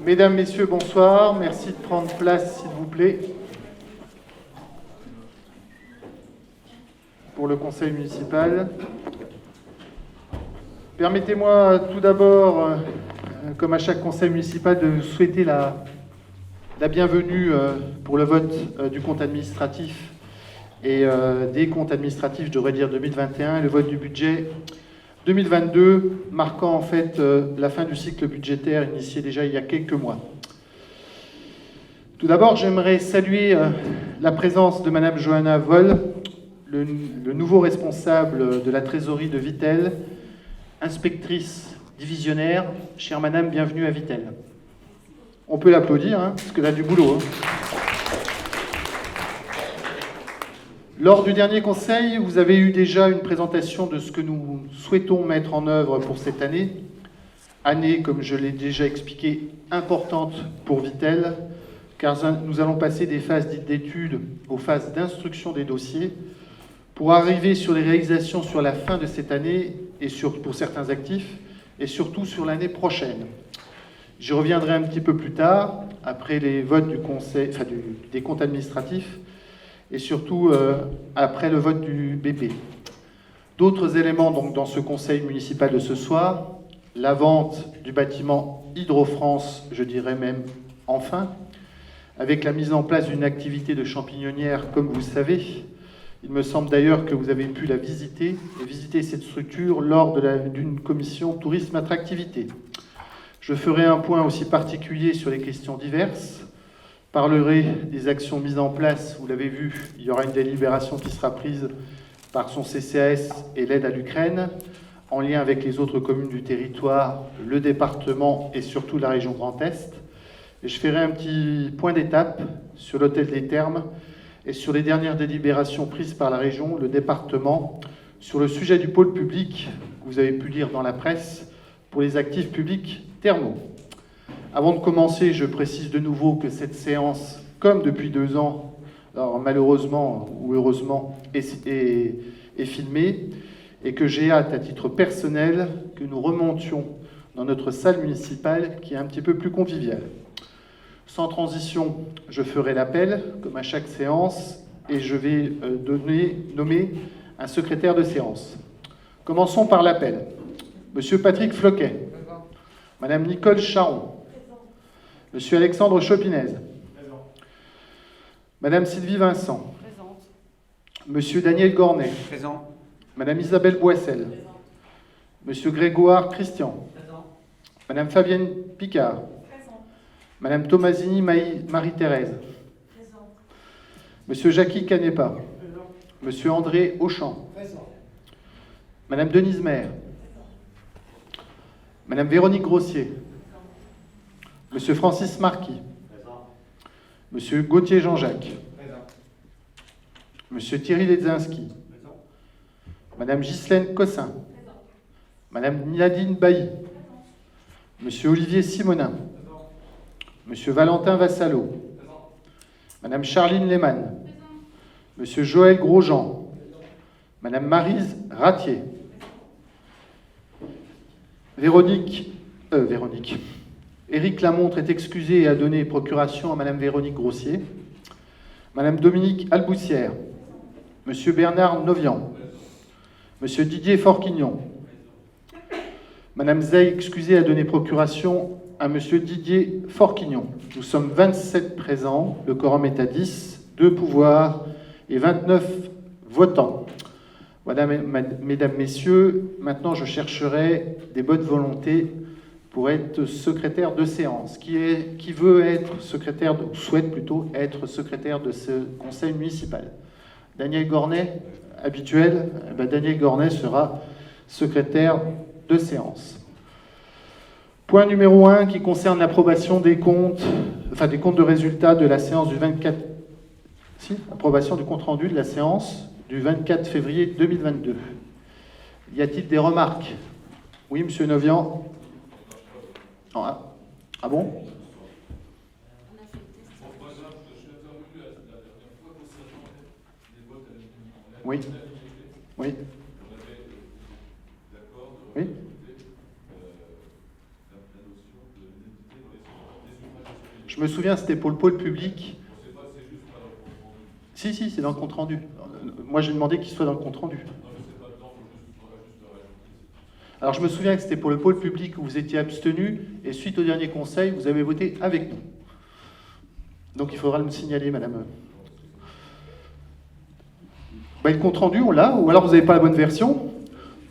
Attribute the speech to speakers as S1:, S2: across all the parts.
S1: Mesdames, Messieurs, bonsoir. Merci de prendre place, s'il vous plaît, pour le Conseil municipal. Permettez-moi tout d'abord, comme à chaque Conseil municipal, de vous souhaiter la bienvenue pour le vote du compte administratif et des comptes administratifs, je devrais dire 2021, et le vote du budget 2022, marquant en fait la fin du cycle budgétaire initié déjà il y a quelques mois. Tout d'abord, j'aimerais saluer la présence de Madame Johanna Voll, le nouveau responsable de la trésorerie de Vittel, inspectrice divisionnaire. Chère Madame, bienvenue à Vittel. On peut l'applaudir, hein, parce qu'elle a du boulot. Hein. Lors du dernier conseil, vous avez eu déjà une présentation de ce que nous souhaitons mettre en œuvre pour cette année. Année, comme je l'ai déjà expliqué, importante pour Vittel, car nous allons passer des phases dites d'études aux phases d'instruction des dossiers pour arriver sur les réalisations sur la fin de cette année et pour certains actifs, et surtout sur l'année prochaine. J'y reviendrai un petit peu plus tard, après les votes du conseil, des comptes administratifs, et surtout après le vote du BP. D'autres éléments donc, dans ce conseil municipal de ce soir, la vente du bâtiment Hydro-France, je dirais même enfin, avec la mise en place d'une activité de champignonnière, comme vous le savez. Il me semble d'ailleurs que vous avez pu la visiter, et visiter cette structure lors d'une commission tourisme-attractivité. Je ferai un point aussi particulier sur les questions diverses, parlerai des actions mises en place. Vous l'avez vu, il y aura une délibération qui sera prise par son CCAS et l'aide à l'Ukraine, en lien avec les autres communes du territoire, le département et surtout la région Grand Est. Et je ferai un petit point d'étape sur l'hôtel des Thermes et sur les dernières délibérations prises par la région, le département, sur le sujet du pôle public, que vous avez pu lire dans la presse, pour les actifs publics thermaux. Avant de commencer, je précise de nouveau que cette séance, comme depuis 2 ans, alors malheureusement ou heureusement, est filmée, et que j'ai hâte, à titre personnel, que nous remontions dans notre salle municipale, qui est un petit peu plus conviviale. Sans transition, je ferai l'appel, comme à chaque séance, et je vais nommer un secrétaire de séance. Commençons par l'appel. Monsieur Patrick Floquet. Madame Nicole Charon. Monsieur Alexandre Chopinez. Présent. Madame Sylvie Vincent. Présente. Monsieur Daniel Gornet. Présent. Madame Isabelle Boissel. Présente. Monsieur Grégoire Christian. Présent. Madame Fabienne Picard. Présent. Madame Tomasini Marie-Thérèse. Présent. Monsieur Jackie Canepa. Présent. Monsieur André Auchan. Présent. Madame Denise Maire. Présent. Madame Véronique Grossier. Monsieur Francis Marquis. Présent. Monsieur Gauthier Jean-Jacques. Présent. Monsieur Thierry Ledzinski. Présent. Madame Ghislaine Cossin. Présent. Madame Nadine Bailly. Présent. Monsieur Olivier Simonin. Présent. Monsieur Valentin Vassalo. Présent. Madame Charline Lehmann. Présent. Monsieur Joël Grosjean. Présent. Madame Maryse Ratier. Présent. Véronique. Éric Lamontre est excusé et a donné procuration à Madame Véronique Grossier. Madame Dominique Alboussière. Monsieur Bernard Novian. Monsieur Didier Forquignon. Madame Zey, excusée, a donné procuration à Monsieur Didier Forquignon. Nous sommes 27 présents, le quorum est à 10, 2 pouvoirs et 29 votants. Voilà, mesdames, messieurs, maintenant je chercherai des bonnes volontés pour être secrétaire de séance. Qui veut être secrétaire, ou souhaite plutôt être secrétaire de ce conseil municipal? Daniel Gornet, habituel, Daniel Gornet sera secrétaire de séance. Point numéro 1 qui concerne l'approbation des comptes, des comptes de résultats de la séance du 24... approbation du compte-rendu de la séance du 24 février 2022. Y a-t-il des remarques? Oui, monsieur Novian. Ah bon? Oui. Oui. Oui. Je me souviens, c'était pour le pôle public. Si, c'est dans le compte-rendu. Moi, j'ai demandé qu'il soit dans le compte-rendu. Alors, je me souviens que c'était pour le pôle public où vous étiez abstenu, et suite au dernier conseil, vous avez voté avec nous. Donc, il faudra me signaler, madame. Le compte-rendu, on l'a, ou alors vous n'avez pas la bonne version.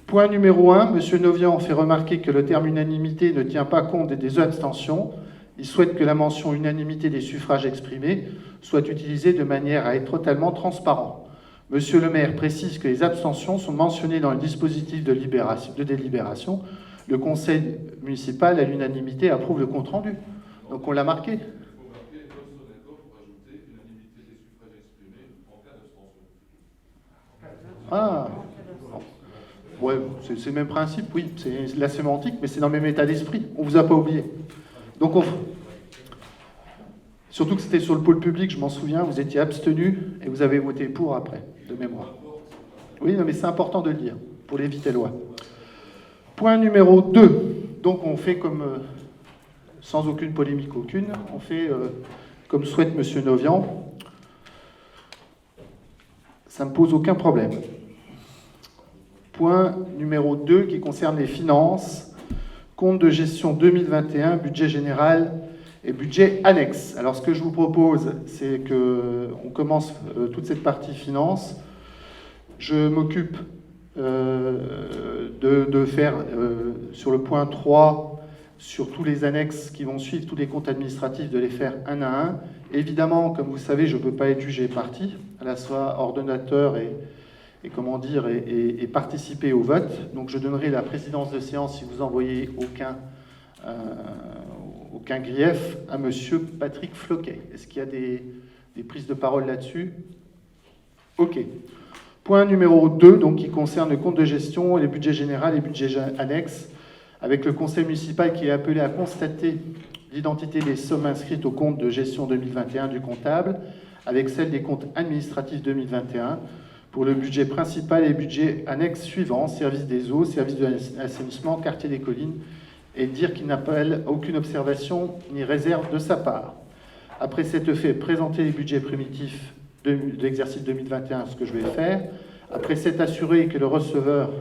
S1: Point numéro 1, M. Novian fait remarquer que le terme unanimité ne tient pas compte des abstentions. Il souhaite que la mention unanimité des suffrages exprimés soit utilisée de manière à être totalement transparent. Monsieur le maire précise que les abstentions sont mentionnées dans le dispositif de délibération. Le conseil municipal, à l'unanimité, approuve le compte-rendu. Donc on l'a marqué. Ah, ouais, c'est le même principe, oui, c'est la sémantique, mais c'est dans le même état d'esprit. On ne vous a pas oublié. Donc, surtout que c'était sur le pôle public, je m'en souviens, vous étiez abstenu et vous avez voté pour après, de mémoire. Oui, non, mais c'est important de le dire, pour les Vitellois. Point numéro 2. Donc, on fait comme, sans aucune polémique aucune, on fait comme souhaite M. Novian. Ça ne me pose aucun problème. Point numéro 2 qui concerne les finances. Compte de gestion 2021, budget général et budget annexe. Alors ce que je vous propose, c'est qu'on commence toute cette partie finance. Je m'occupe de faire sur le point 3, sur tous les annexes qui vont suivre, tous les comptes administratifs, de les faire un à un. Évidemment, comme vous savez, je ne peux pas être jugé parti, à la fois ordonnateur et participer au vote. Donc je donnerai la présidence de séance si vous envoyez aucun grief à monsieur Patrick Floquet. Est-ce qu'il y a des prises de parole là-dessus? Ok. Point numéro 2, donc, qui concerne le compte de gestion, les budgets généraux et budgets annexes, avec le conseil municipal qui est appelé à constater l'identité des sommes inscrites au compte de gestion 2021 du comptable, avec celle des comptes administratifs 2021, pour le budget principal et budget annexe suivants, service des eaux, service de l'assainissement, quartier des collines, et dire qu'il n'appelle aucune observation ni réserve de sa part. Après cet fait, présenter les budgets primitifs de l'exercice 2021, ce que je vais faire. Après s'être assuré que le receveur,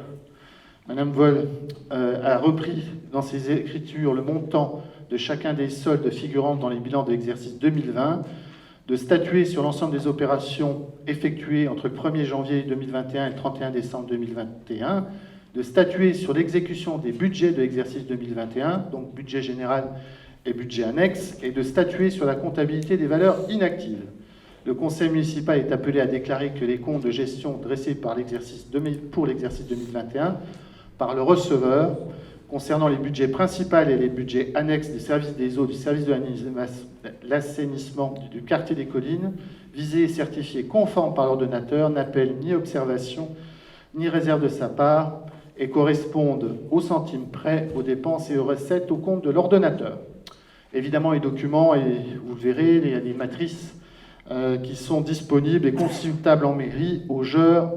S1: Mme Vol, a repris dans ses écritures le montant de chacun des soldes figurant dans les bilans de l'exercice 2020, de statuer sur l'ensemble des opérations effectuées entre le 1er janvier 2021 et le 31 décembre 2021, de statuer sur l'exécution des budgets de l'exercice 2021, donc budget général et budget annexe, et de statuer sur la comptabilité des valeurs inactives. Le conseil municipal est appelé à déclarer que les comptes de gestion dressés pour l'exercice 2021 par le receveur, concernant les budgets principaux et les budgets annexes des services des eaux, du service de l'assainissement du quartier des collines, visés et certifiés conformes par l'ordonnateur, n'appellent ni observation ni réserve de sa part et correspondent au centime près aux dépenses et aux recettes au compte de l'ordonnateur. Évidemment, les documents, et vous le verrez, il y a des matrices qui sont disponibles et consultables en mairie aux heures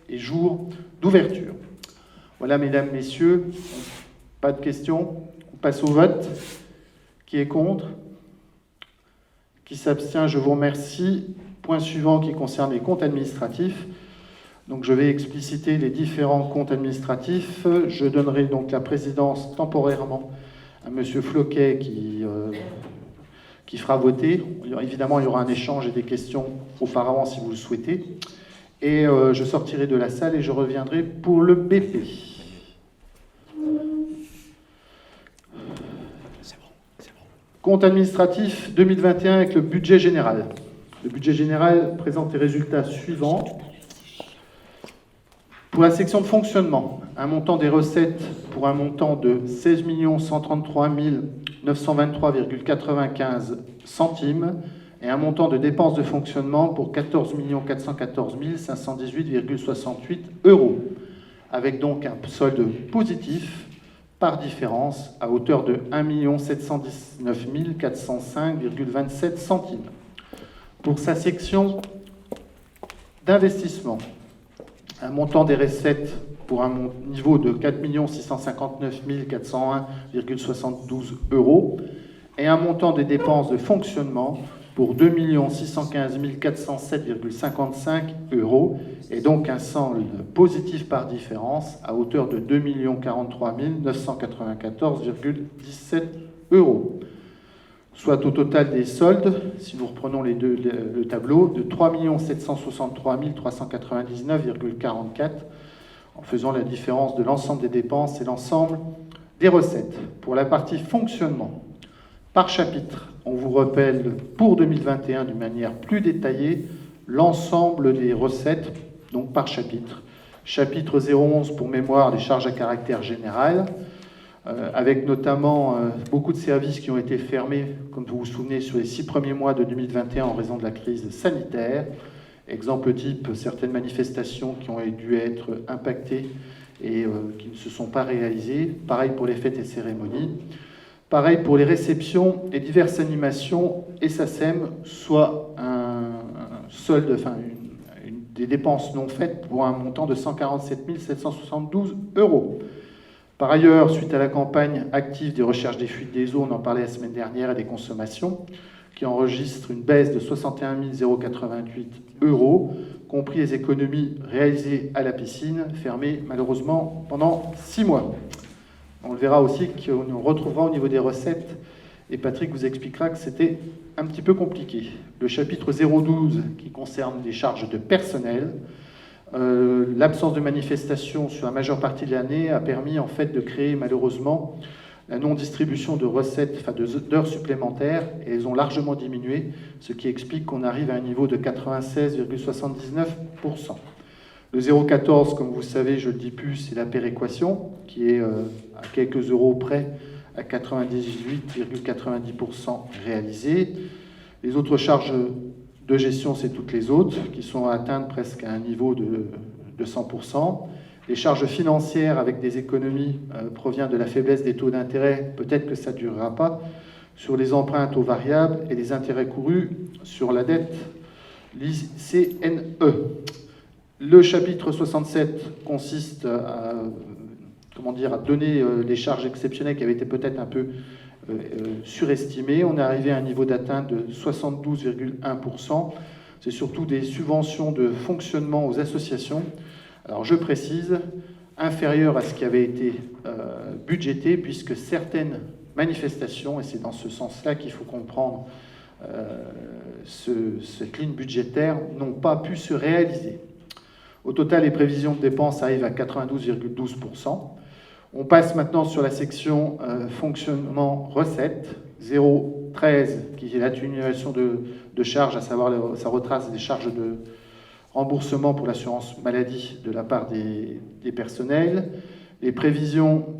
S1: et jours d'ouverture. Voilà, mesdames, messieurs, pas de questions. On passe au vote. Qui est contre? Qui s'abstient? Je vous remercie. Point suivant qui concerne les comptes administratifs. Donc je vais expliciter les différents comptes administratifs. Je donnerai donc la présidence temporairement à M. Floquet qui fera voter. Évidemment, il y aura un échange et des questions auparavant si vous le souhaitez. Et je sortirai de la salle et je reviendrai pour le BP. Compte administratif 2021 avec le budget général. Le budget général présente les résultats suivants. Pour la section de fonctionnement, un montant des recettes pour un montant de 16 133 923,95 centimes et un montant de dépenses de fonctionnement pour 14 414 518,68 €, avec donc un solde positif par différence à hauteur de 1 719 405,27 centimes. Pour sa section d'investissement, un montant des recettes pour un niveau de 4 659 401,72 € et un montant des dépenses de fonctionnement pour 2 615 407,55 €, et donc un solde positif par différence à hauteur de 2 043 994,17 €. Soit au total des soldes, si nous reprenons le tableau, de 3 763 399,44 en faisant la différence de l'ensemble des dépenses et l'ensemble des recettes. Pour la partie fonctionnement, par chapitre, on vous rappelle pour 2021 d'une manière plus détaillée l'ensemble des recettes, donc par chapitre. Chapitre 011 pour mémoire, les charges à caractère général, avec notamment beaucoup de services qui ont été fermés, comme vous vous souvenez, sur les 6 premiers mois de 2021 en raison de la crise sanitaire. Exemple type, certaines manifestations qui ont dû être impactées et qui ne se sont pas réalisées. Pareil pour les fêtes et cérémonies. Pareil pour les réceptions et diverses animations et SACEM, soit un solde, enfin des dépenses non faites pour un montant de 147 772 €. Par ailleurs, suite à la campagne active des recherches des fuites des eaux, on en parlait la semaine dernière, et des consommations, qui enregistre une baisse de 61 088 €, compris les économies réalisées à la piscine, fermée malheureusement pendant 6 mois. On le verra aussi qu'on retrouvera au niveau des recettes, et Patrick vous expliquera que c'était un petit peu compliqué. Le chapitre 012 qui concerne les charges de personnel, l'absence de manifestation sur la majeure partie de l'année a permis en fait de créer malheureusement la non-distribution de recettes, enfin d'heures supplémentaires, et elles ont largement diminué, ce qui explique qu'on arrive à un niveau de 96,79%. Le 0,14, comme vous savez, je ne le dis plus, c'est la péréquation, qui est à quelques euros près, à 98,90% réalisée. Les autres charges de gestion, c'est toutes les autres, qui sont atteintes presque à un niveau de 100%. Les charges financières avec des économies proviennent de la faiblesse des taux d'intérêt, peut-être que ça ne durera pas, sur les emprunts à taux variables et les intérêts courus sur la dette l'ICNE. Le chapitre 67 consiste à donner les charges exceptionnelles qui avaient été peut-être un peu surestimées. On est arrivé à un niveau d'atteinte de 72,1%. C'est surtout des subventions de fonctionnement aux associations. Alors je précise, inférieur à ce qui avait été budgété, puisque certaines manifestations, et c'est dans ce sens-là qu'il faut comprendre cette ligne budgétaire, n'ont pas pu se réaliser. Au total, les prévisions de dépenses arrivent à 92,12%. On passe maintenant sur la section fonctionnement recettes, 0,13, qui est l'atténuation de charges, à savoir ça retrace des charges de remboursement pour l'assurance maladie de la part des personnels. Les prévisions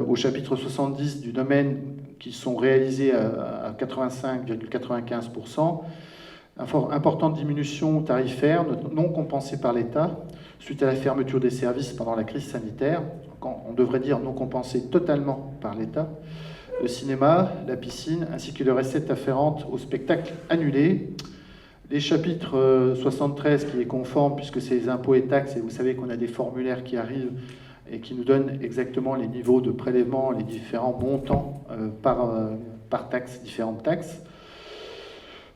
S1: au chapitre 70 du domaine qui sont réalisées à 85,95%. Importante diminution tarifaire non compensée par l'État suite à la fermeture des services pendant la crise sanitaire. On devrait dire non compensée totalement par l'État. Le cinéma, la piscine, ainsi que les recettes afférentes au spectacle annulé. Les chapitres 73 qui est conforme puisque c'est les impôts et taxes, et vous savez qu'on a des formulaires qui arrivent et qui nous donnent exactement les niveaux de prélèvement, les différents montants par taxe, différentes taxes.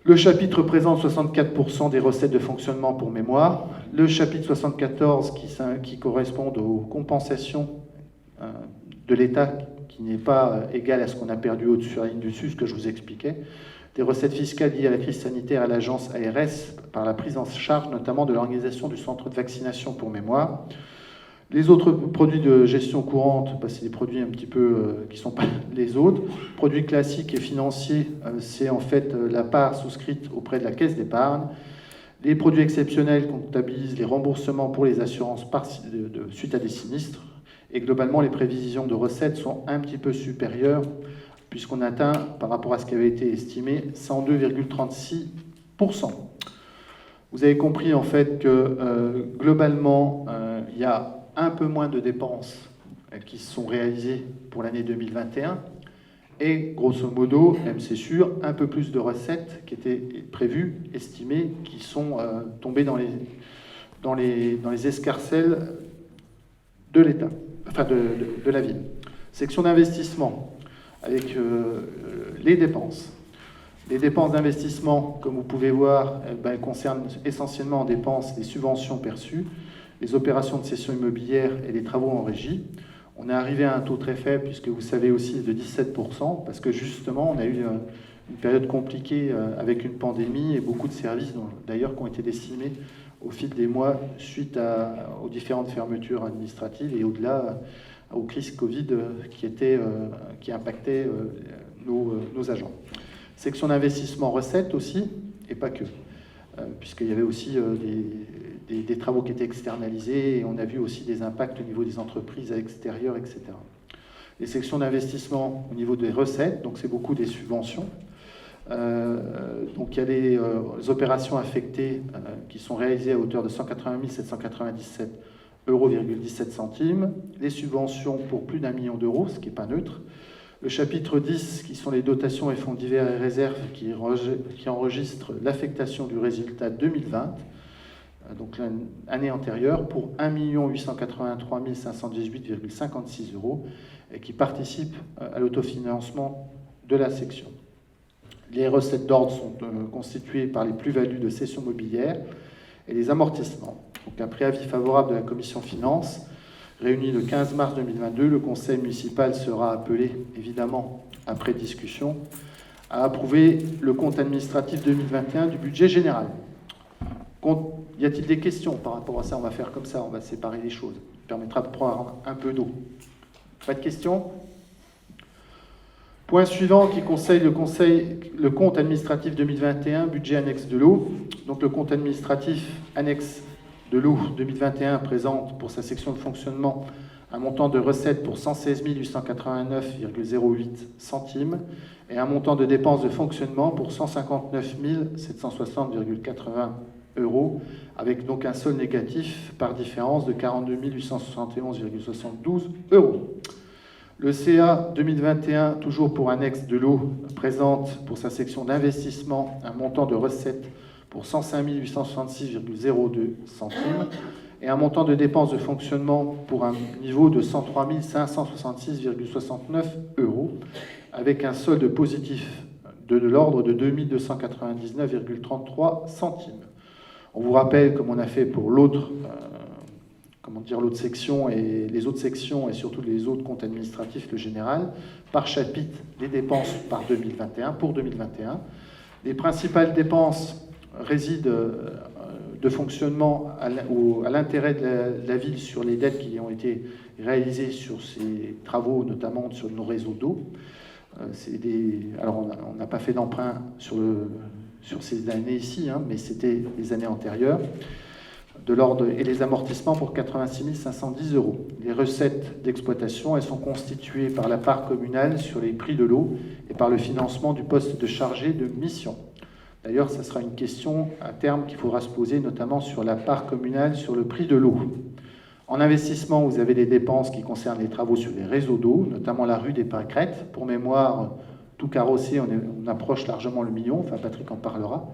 S1: Le chapitre présente 64% des recettes de fonctionnement pour mémoire. Le chapitre 74 qui correspond aux compensations de l'État qui n'est pas égal à ce qu'on a perdu au-dessus, à la ligne du dessus, ce que je vous expliquais. Des recettes fiscales liées à la crise sanitaire à l'agence ARS par la prise en charge notamment de l'organisation du centre de vaccination pour mémoire. Les autres produits de gestion courante, c'est des produits un petit peu qui ne sont pas les autres. Produits classiques et financiers, c'est en fait la part souscrite auprès de la caisse d'épargne. Les produits exceptionnels comptabilisent les remboursements pour les assurances suite à des sinistres. Et globalement, les prévisions de recettes sont un petit peu supérieures, puisqu'on atteint, par rapport à ce qui avait été estimé, 102,36%. Vous avez compris en fait que globalement, il y a un peu moins de dépenses qui sont réalisées pour l'année 2021 et grosso modo, même c'est sûr, un peu plus de recettes qui étaient prévues, estimées, qui sont tombées dans les escarcelles de l'État, enfin de la ville. Section d'investissement. avec les dépenses. Les dépenses d'investissement, comme vous pouvez voir, elles concernent essentiellement en dépenses les subventions perçues, les opérations de cession immobilière et les travaux en régie. On est arrivé à un taux très faible, puisque vous savez aussi de 17%, parce que justement, on a eu une période compliquée avec une pandémie et beaucoup de services, d'ailleurs, qui ont été décimés au fil des mois suite aux différentes fermetures administratives et au-delà aux crises Covid qui impactaient nos agents. Section d'investissement recettes aussi, et pas que, puisqu'il y avait aussi des travaux qui étaient externalisés et on a vu aussi des impacts au niveau des entreprises à l'extérieur, etc. Les sections d'investissement au niveau des recettes, donc c'est beaucoup des subventions. Donc il y a les opérations affectées qui sont réalisées à hauteur de 180 797,17 €, les subventions pour plus d'1 million d'euros, ce qui n'est pas neutre. Le chapitre 10, qui sont les dotations et fonds divers et réserves, qui enregistrent l'affectation du résultat 2020, donc l'année antérieure, pour 1 883 518,56 € et qui participent à l'autofinancement de la section. Les recettes d'ordre sont constituées par les plus-values de cession mobilière et les amortissements. Donc, un préavis favorable de la Commission Finances, réuni le 15 mars 2022, le Conseil municipal sera appelé, évidemment, après discussion, à approuver le compte administratif 2021 du budget général. Y a-t-il des questions par rapport à ça? On va faire comme ça, on va séparer les choses. Ça permettra de prendre un peu d'eau. Pas de questions? Point suivant qui conseille le compte administratif 2021, budget annexe de l'eau. Donc le compte administratif annexe de l'eau 2021 présente pour sa section de fonctionnement un montant de recettes pour 116 889,08 centimes et un montant de dépenses de fonctionnement pour 159 760,80 €, avec un solde négatif par différence de 42 871,72 €. Le CA 2021, toujours pour annexe de l'eau, présente pour sa section d'investissement un montant de recettes pour 105 866,02 centimes et un montant de dépenses de fonctionnement pour un niveau de 103 566,69 €, avec un solde positif de l'ordre de 2 299,33 centimes. On vous rappelle, comme on a fait pour l'autre section et les autres sections et surtout les autres comptes administratifs, le général, par chapitre, les dépenses pour 2021. Les principales dépenses résident de fonctionnement à l'intérêt de la ville sur les dettes qui ont été réalisées sur ces travaux, notamment sur nos réseaux d'eau. Alors on n'a pas fait d'emprunt sur ces années ici, mais c'était les années antérieures. De l'ordre et les amortissements pour 86 510 €. Les recettes d'exploitation, elles sont constituées par la part communale sur les prix de l'eau et par le financement du poste de chargé de mission. D'ailleurs, ça sera une question à terme qu'il faudra se poser, notamment sur la part communale sur le prix de l'eau. En investissement, vous avez des dépenses qui concernent les travaux sur les réseaux d'eau, notamment la rue des Pâquerettes. Pour mémoire, tout carrossé, on approche largement le million, enfin Patrick en parlera.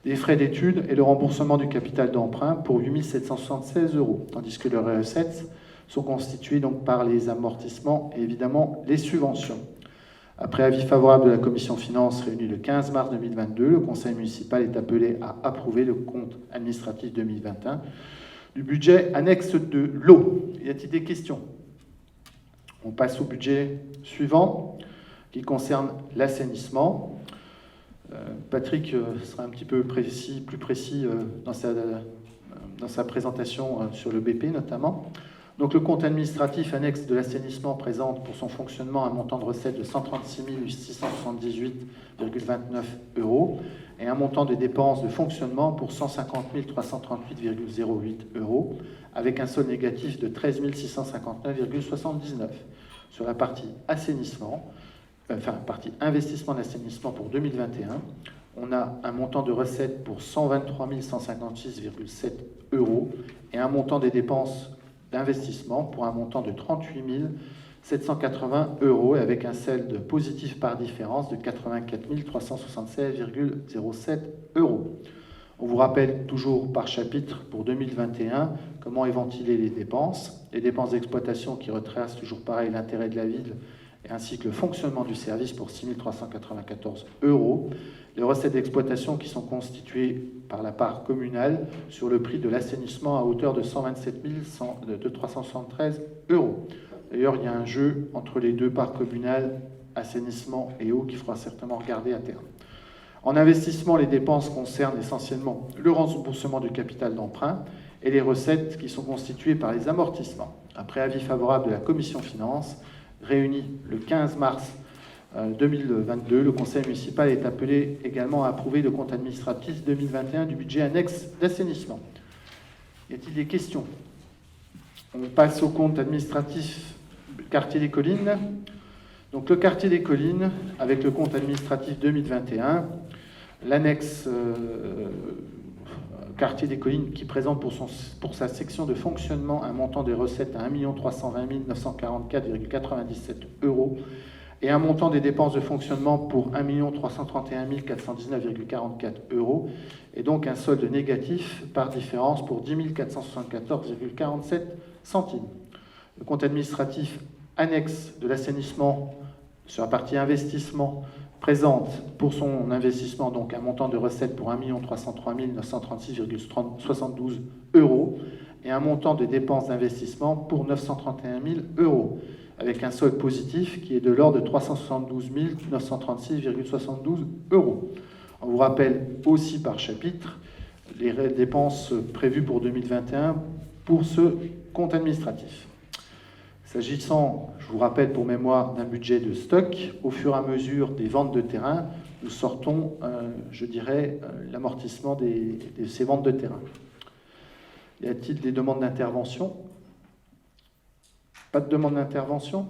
S1: Des frais d'études et le remboursement du capital d'emprunt pour 8 776 €, tandis que les recettes sont constituées donc par les amortissements et évidemment les subventions. Après avis favorable de la Commission Finances réunie le 15 mars 2022, le Conseil municipal est appelé à approuver le compte administratif 2021 du budget annexe de l'eau. Y a-t-il des questions? On passe au budget suivant qui concerne l'assainissement. Patrick sera un petit peu plus précis dans sa présentation sur le BP notamment. Donc le compte administratif annexe de l'assainissement présente pour son fonctionnement un montant de recettes de 136 678,29 € et un montant de dépenses de fonctionnement pour 150 338,08 € avec un solde négatif de 13 659,79 €. Sur la partie partie investissement d'assainissement pour 2021, on a un montant de recettes pour 123 156,7 € et un montant des dépenses d'investissement pour un montant de 38 780 € avec un solde positif par différence de 84 376,07 €. On vous rappelle toujours par chapitre pour 2021 comment est ventilées les dépenses. Les dépenses d'exploitation qui retracent toujours pareil l'intérêt de la ville ainsi que le fonctionnement du service pour 6 394 €. Les recettes d'exploitation qui sont constituées par la part communale sur le prix de l'assainissement à hauteur de 127 373 €. D'ailleurs, il y a un jeu entre les deux parts communales, assainissement et eau, qu'il faudra certainement regarder à terme. En investissement, les dépenses concernent essentiellement le remboursement du capital d'emprunt et les recettes qui sont constituées par les amortissements. Après avis favorable de la Commission Finances, réunie le 15 mars 2022, le Conseil municipal est appelé également à approuver le compte administratif 2021 du budget annexe d'assainissement. Y a-t-il des questions? On passe au compte administratif quartier des Collines. Donc le quartier des Collines, avec le compte administratif 2021, l'annexe quartier des Collines qui présente pour sa section de fonctionnement un montant de recettes à 1 320 944,97 € et un montant des dépenses de fonctionnement pour 1 331 419,44 €, et donc un solde négatif par différence pour 10 474,47 centimes. Le compte administratif annexe de l'assainissement sur la partie investissement présente pour son investissement donc un montant de recettes pour 1 303 936,72 € et un montant de dépenses d'investissement pour 931 000 €, avec un solde positif qui est de l'ordre de 372 936,72 €. On vous rappelle aussi par chapitre les dépenses prévues pour 2021 pour ce compte administratif. S'agissant, je vous rappelle pour mémoire, d'un budget de stock, au fur et à mesure des ventes de terrain, nous sortons, je dirais, l'amortissement de ces ventes de terrain. Y a-t-il des demandes d'intervention? Pas de demande d'intervention?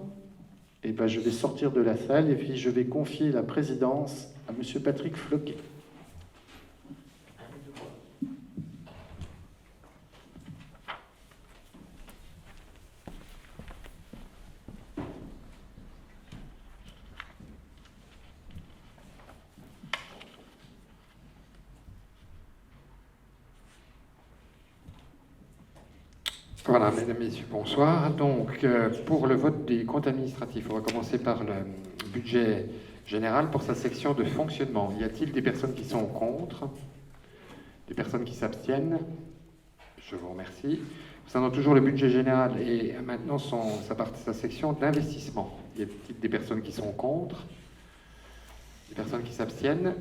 S1: Eh bien, je vais sortir de la salle et puis je vais confier la présidence à M. Patrick Floquet.
S2: Voilà, mesdames et messieurs, bonsoir. Donc, pour le vote des comptes administratifs, on va commencer par le budget général pour sa section de fonctionnement. Y a-t-il des personnes qui sont contre? Des personnes qui s'abstiennent? Je vous remercie. Concernant toujours le budget général et maintenant sa section d'investissement, y a-t-il des personnes qui sont contre? Des personnes qui s'abstiennent?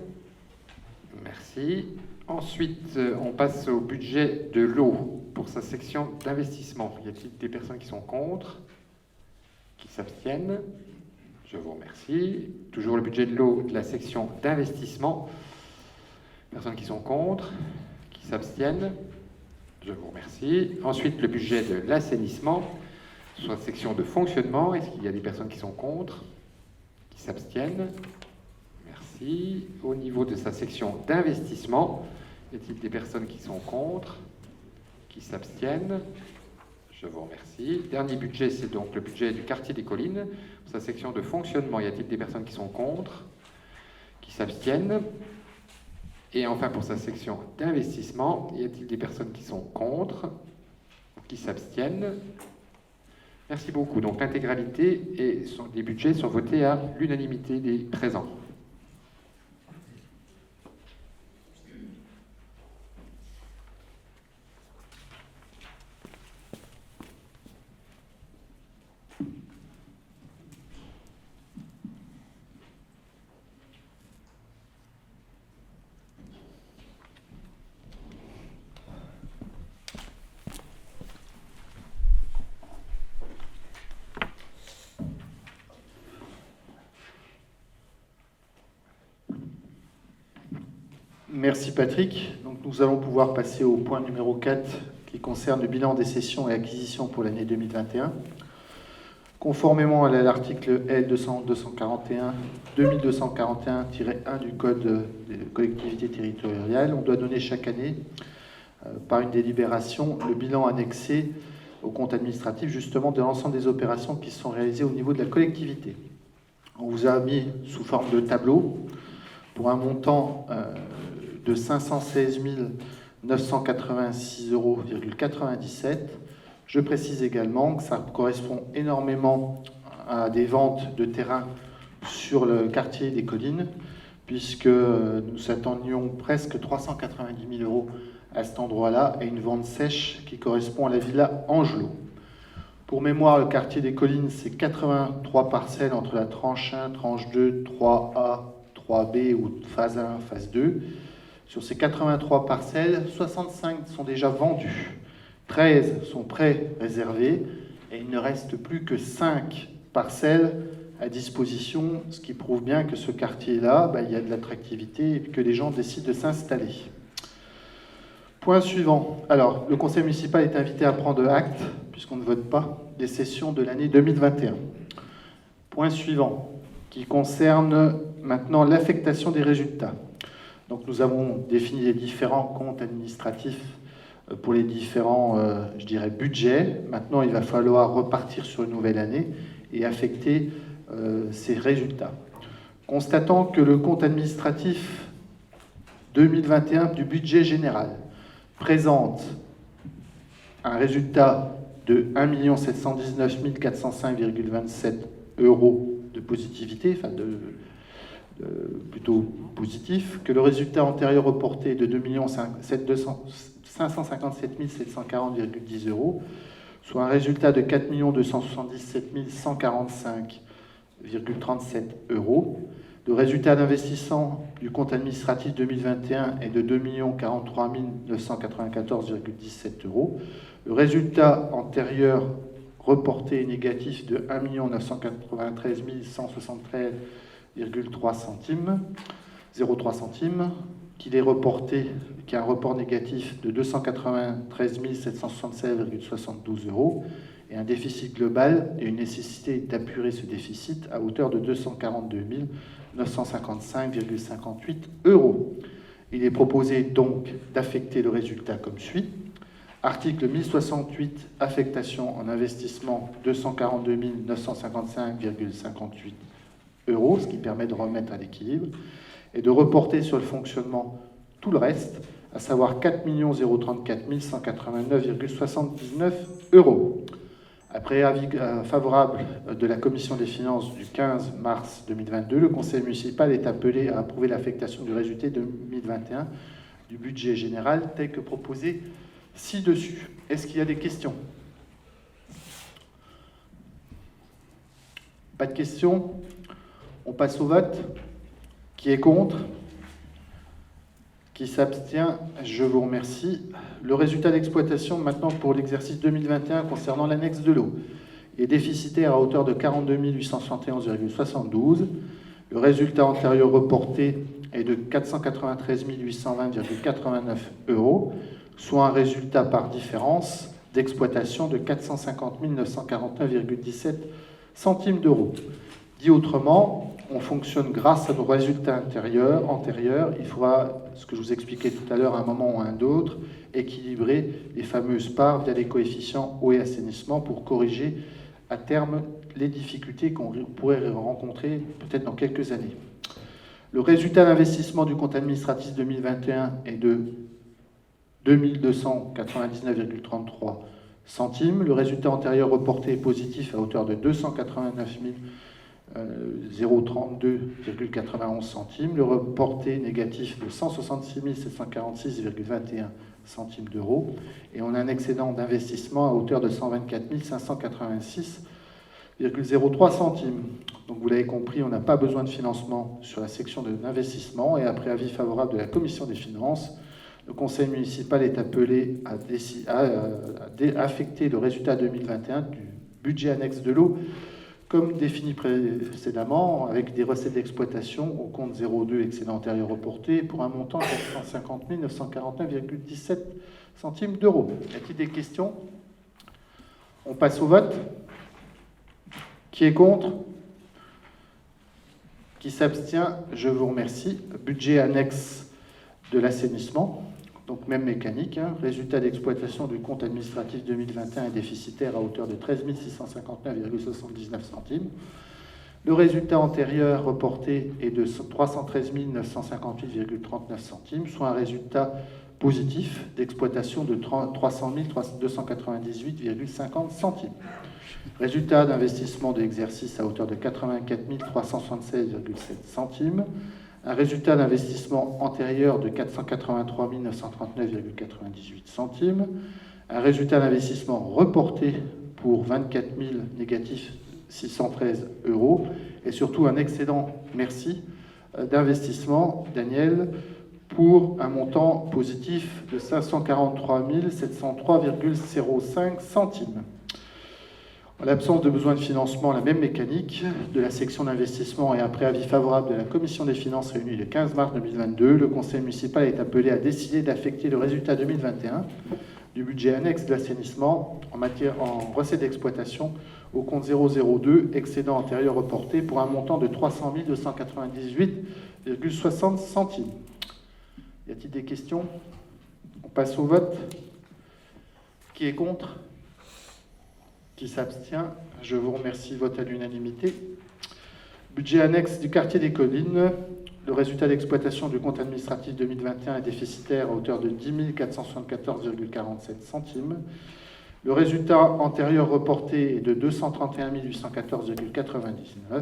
S2: Merci. Ensuite, on passe au budget de l'eau pour sa section d'investissement. Y a-t-il des personnes qui sont contre? Qui s'abstiennent? Je vous remercie. Toujours le budget de l'eau de la section d'investissement. Personnes qui sont contre? Qui s'abstiennent? Je vous remercie. Ensuite, le budget de l'assainissement, soit section de fonctionnement. Est-ce qu'il y a des personnes qui sont contre? Qui s'abstiennent? Merci. Au niveau de sa section d'investissement, y a-t-il des personnes qui sont contre? Qui s'abstiennent? Je vous remercie. Dernier budget, c'est donc le budget du quartier des Collines. Pour sa section de fonctionnement, y a-t-il des personnes qui sont contre? Qui s'abstiennent? Et enfin, pour sa section d'investissement, y a-t-il des personnes qui sont contre? Qui s'abstiennent? Merci beaucoup. Donc l'intégralité des budgets sont votés à l'unanimité des présents.
S1: Merci Patrick. Donc, nous allons pouvoir passer au point numéro 4 qui concerne le bilan des cessions et acquisitions pour l'année 2021. Conformément à l'article L2241-2241-1 du Code des collectivités territoriales, on doit donner chaque année, par une délibération, le bilan annexé au compte administratif justement de l'ensemble des opérations qui sont réalisées au niveau de la collectivité. On vous a mis sous forme de tableau pour un montant de 516 986,97 €. Je précise également que ça correspond énormément à des ventes de terrain sur le quartier des Collines, puisque nous attendions presque 390 000 euros à cet endroit-là, et une vente sèche qui correspond à la villa Angelot. Pour mémoire, le quartier des Collines, c'est 83 parcelles entre la tranche 1, tranche 2, 3A, 3B ou phase 1, phase 2. Sur ces 83 parcelles, 65 sont déjà vendues, 13 sont pré-réservées, et il ne reste plus que 5 parcelles à disposition, ce qui prouve bien que ce quartier-là, il y a de l'attractivité et que les gens décident de s'installer. Point suivant. Alors, le conseil municipal est invité à prendre acte, puisqu'on ne vote pas, des sessions de l'année 2021. Point suivant, qui concerne maintenant l'affectation des résultats. Donc, nous avons défini les différents comptes administratifs pour les différents, budgets. Maintenant, il va falloir repartir sur une nouvelle année et affecter ces résultats. Constatant que le compte administratif 2021 du budget général présente un résultat de 1 719 405,27 euros de positivité, plutôt positif, que le résultat antérieur reporté est de 2 557 740,10 euros, soit un résultat de 4 277 145,37 euros. Le résultat d'investissement du compte administratif 2021 est de 2 043 994,17 euros. Le résultat antérieur reporté est négatif de 1 993 173,03 centimes, 0,3 centimes, qu'il est reporté, qui a un report négatif de 293 776,72 euros, et un déficit global et une nécessité d'apurer ce déficit à hauteur de 242 955,58 euros. Il est proposé donc d'affecter le résultat comme suit. Article 1068, affectation en investissement 242 955,58 euros, ce qui permet de remettre à l'équilibre, et de reporter sur le fonctionnement tout le reste, à savoir 4 034 189,79 euros. Après avis favorable de la Commission des finances du 15 mars 2022, le Conseil municipal est appelé à approuver l'affectation du résultat 2021 du budget général tel que proposé ci-dessus. Est-ce qu'il y a des questions? Pas de questions? On passe au vote. Qui est contre? Qui s'abstient? Je vous remercie. Le résultat d'exploitation maintenant pour l'exercice 2021 concernant l'annexe de l'eau est déficitaire à hauteur de 42 871,72. Le résultat antérieur reporté est de 493 820,89 euros, soit un résultat par différence d'exploitation de 450 949,17 centimes d'euros. Dit autrement, on fonctionne grâce à nos résultats antérieurs. Il faudra, ce que je vous expliquais tout à l'heure, à un moment ou à un autre, équilibrer les fameuses parts via les coefficients eau et assainissement pour corriger à terme les difficultés qu'on pourrait rencontrer peut-être dans quelques années. Le résultat d'investissement du compte administratif 2021 est de 2 299,33 centimes. Le résultat antérieur reporté est positif à hauteur de 289 032,91 centimes. Le reporté négatif de 166 746,21 centimes d'euros. Et on a un excédent d'investissement à hauteur de 124 586,03 centimes. Donc vous l'avez compris, on n'a pas besoin de financement sur la section de l'investissement. Et après avis favorable de la Commission des finances, le Conseil municipal est appelé à affecter le résultat 2021 du budget annexe de l'eau comme défini précédemment, avec des recettes d'exploitation au compte 02 excédent antérieur reporté pour un montant de 450 949,17 centimes d'euros. Y a-t-il des questions? On passe au vote. Qui est contre? Qui s'abstient? Je vous remercie. Budget annexe de l'assainissement. Donc même mécanique, résultat d'exploitation du compte administratif 2021 est déficitaire à hauteur de 13 659,79 centimes. Le résultat antérieur reporté est de 313 958,39 centimes, soit un résultat positif d'exploitation de 300 298,50 centimes. Résultat d'investissement de l'exercice à hauteur de 84 376,7 centimes. Un résultat d'investissement antérieur de 483 939,98 centimes. Un résultat d'investissement reporté pour 24 000 négatifs 613 euros. Et surtout un excédent, merci, d'investissement, Daniel, pour un montant positif de 543 703,05 centimes. En l'absence de besoin de financement, la même mécanique de la section d'investissement et après avis favorable de la Commission des finances réunie le 15 mars 2022, le Conseil municipal est appelé à décider d'affecter le résultat 2021 du budget annexe de l'assainissement en recettes d'exploitation au compte 002, excédent antérieur reporté, pour un montant de 300 298,60 centimes. Y a-t-il des questions? On passe au vote. Qui est contre? Qui s'abstient? Je vous remercie. Vote à l'unanimité. Budget annexe du quartier des Collines. Le résultat d'exploitation du compte administratif 2021 est déficitaire à hauteur de 10 474,47 centimes. Le résultat antérieur reporté est de 231 814,99,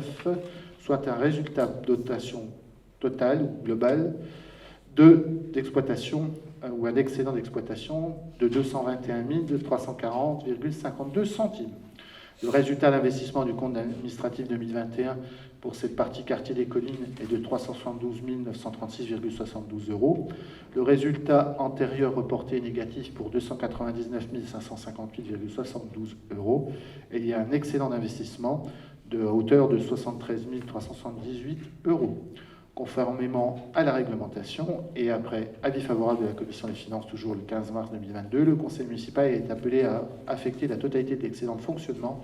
S1: soit un résultat de dotation totale ou globale d'exploitation ou un excédent d'exploitation de 221 340,52 centimes. Le résultat d'investissement du compte administratif 2021 pour cette partie quartier des Collines est de 372 936,72 euros. Le résultat antérieur reporté est négatif pour 299 558,72 euros. Et il y a un excédent d'investissement de hauteur de 73 378 euros. Conformément à la réglementation et après avis favorable de la Commission des finances, toujours le 15 mars 2022, le Conseil municipal est appelé à affecter la totalité de l'excédent de fonctionnement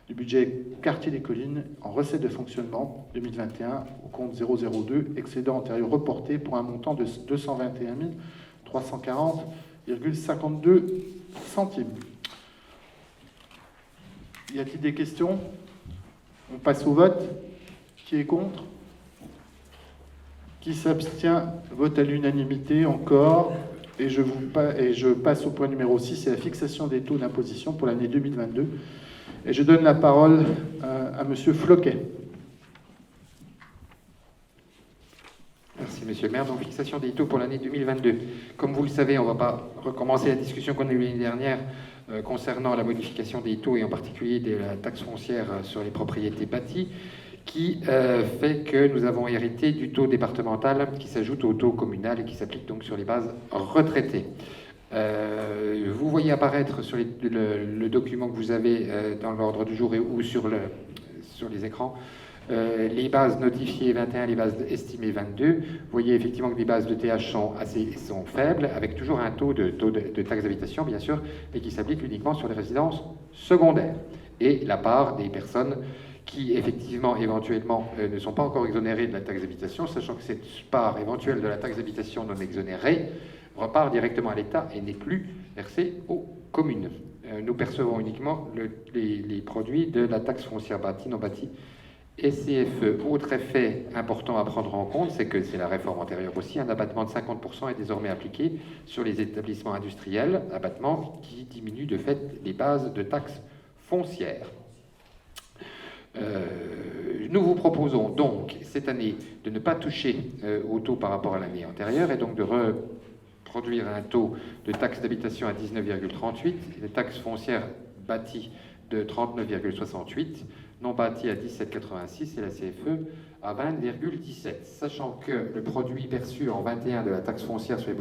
S1: du budget quartier des Collines en recettes de fonctionnement 2021 au compte 002, excédent antérieur reporté, pour un montant de 221 340,52 centimes. Y a-t-il des questions? On passe au vote. Qui est contre? Qui s'abstient? Vote à l'unanimité encore. Et je passe au point numéro 6, c'est la fixation des taux d'imposition pour l'année 2022. Et je donne la parole à Monsieur Floquet.
S2: Merci, Monsieur le maire. Donc, fixation des taux pour l'année 2022. Comme vous le savez, on ne va pas recommencer la discussion qu'on a eue l'année dernière concernant la modification des taux et en particulier de la taxe foncière sur les propriétés bâties, qui fait que nous avons hérité du taux départemental qui s'ajoute au taux communal et qui s'applique donc sur les bases retraitées. Vous voyez apparaître sur le document que vous avez dans l'ordre du jour ou sur les écrans les bases notifiées 21, les bases estimées 22. Vous voyez effectivement que les bases de TH sont faibles, avec toujours un taux de taxe d'habitation, bien sûr, mais qui s'applique uniquement sur les résidences secondaires. Et la part des personnes qui, effectivement, éventuellement, ne sont pas encore exonérées de la taxe d'habitation, sachant que cette part éventuelle de la taxe d'habitation non exonérée repart directement à l'État et n'est plus versée aux communes. Nous percevons uniquement les produits de la taxe foncière bâtie, non bâtie et CFE. Autre effet important à prendre en compte, c'est que c'est la réforme antérieure aussi, un abattement de 50% est désormais appliqué sur les établissements industriels, abattement qui diminue de fait les bases de taxes foncières. Nous vous proposons donc cette année de ne pas toucher au taux par rapport à l'année antérieure et donc de reproduire un taux de taxe d'habitation à 19,38 et de taxe foncière bâtie de 39,68, non bâtie à 17,86 et la CFE à 20,17. Sachant que le produit perçu en 21 de la taxe foncière sur les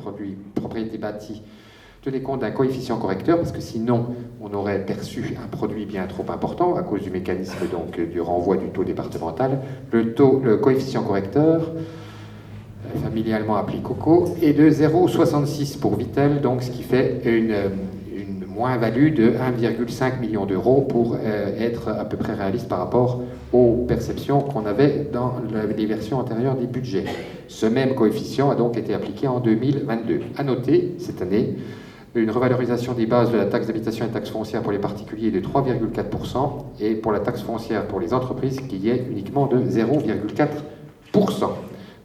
S2: propriétés bâties tenez compte d'un coefficient correcteur, parce que sinon on aurait perçu un produit bien trop important à cause du mécanisme donc du renvoi du taux départemental. Le coefficient correcteur, familialement appelé COCO, est de 0,66 pour Vitel, donc ce qui fait une moins-value de 1,5 million d'euros pour être à peu près réaliste par rapport aux perceptions qu'on avait dans les versions antérieures des budgets. Ce même coefficient a donc été appliqué en 2022. À noter, cette année, une revalorisation des bases de la taxe d'habitation et taxe foncière pour les particuliers de 3,4% et pour la taxe foncière pour les entreprises qui est uniquement de 0,4%.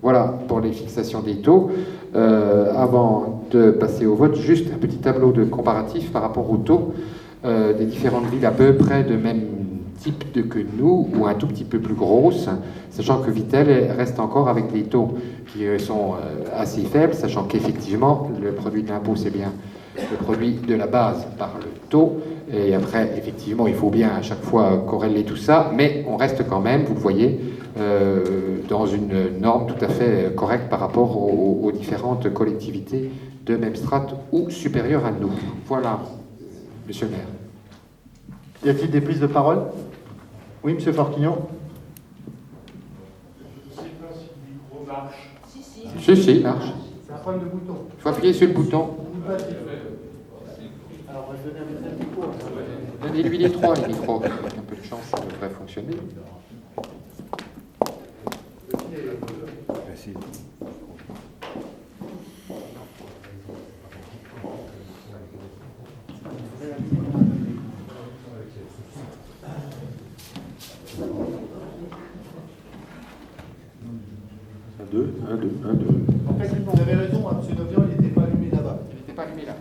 S2: Voilà pour les fixations des taux. Avant de passer au vote, juste un petit tableau de comparatif par rapport aux taux. des différentes villes à peu près de même type que nous, ou un tout petit peu plus grosses, sachant que Vittel reste encore avec des taux qui sont assez faibles, sachant qu'effectivement, le produit de l'impôt, c'est bien le produit de la base par le taux, et après, effectivement, il faut bien à chaque fois corréler tout ça, mais on reste quand même, vous le voyez, dans une norme tout à fait correcte par rapport aux différentes collectivités de même strate ou supérieures à nous. Voilà, monsieur le maire.
S1: Y a-t-il des prises de parole? Oui, monsieur Forquignon.
S3: Je ne sais pas si le micro marche.
S2: Si, il marche.
S1: C'est un problème de bouton.
S2: Il faut appuyer sur le bouton.
S1: Alors, on va donner un micro.
S2: Donnez-lui les trois, les micros. Avec un peu de chance, ça devrait fonctionner.
S3: Merci. Un, deux.
S1: En fait, vous avez raison, hein, monsieur Novian, il n'était pas allumé là-bas.
S2: Il n'était pas allumé là.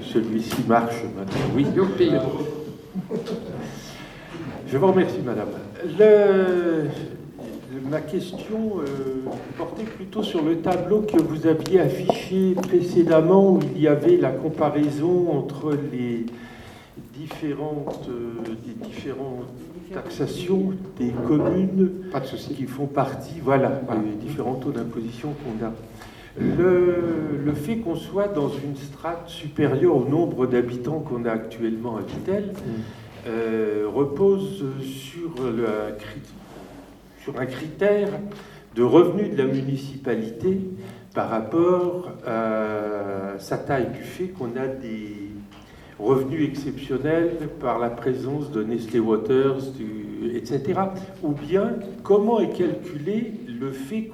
S3: Celui-ci marche maintenant. Oui.
S2: Youpi.
S3: Je vous remercie, madame. Ma question portait plutôt sur le tableau que vous aviez affiché précédemment, où il y avait la comparaison entre les différentes taxations des communes
S2: Pas de souci.
S3: qui font partie, voilà, des différents taux d'imposition qu'on a. Le fait qu'on soit dans une strate supérieure au nombre d'habitants qu'on a actuellement à Vittel repose sur un critère de revenu de la municipalité par rapport à sa taille, du fait qu'on a des revenus exceptionnels par la présence de Nestlé Waters, etc. Ou bien, comment est calculé le fait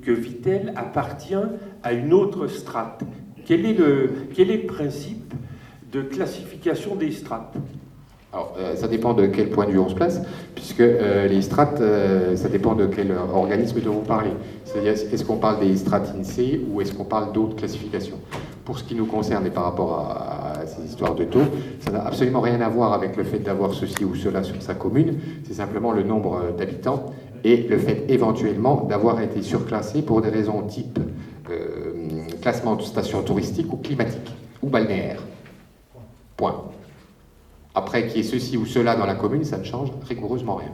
S3: que Vittel appartient à une autre strate? Quel est le principe de classification des strates?
S2: Alors, ça dépend de quel point de vue on se place, puisque les strates, ça dépend de quel organisme dont vous parlez. C'est-à-dire, est-ce qu'on parle des strates INSEE ou est-ce qu'on parle d'autres classifications? Pour ce qui nous concerne et par rapport à ces histoires de taux, ça n'a absolument rien à voir avec le fait d'avoir ceci ou cela sur sa commune, c'est simplement le nombre d'habitants et le fait éventuellement d'avoir été surclassé pour des raisons type classement de station touristique ou climatique ou balnéaire. Point. Après, qu'il y ait ceci ou cela dans la commune, ça ne change rigoureusement rien.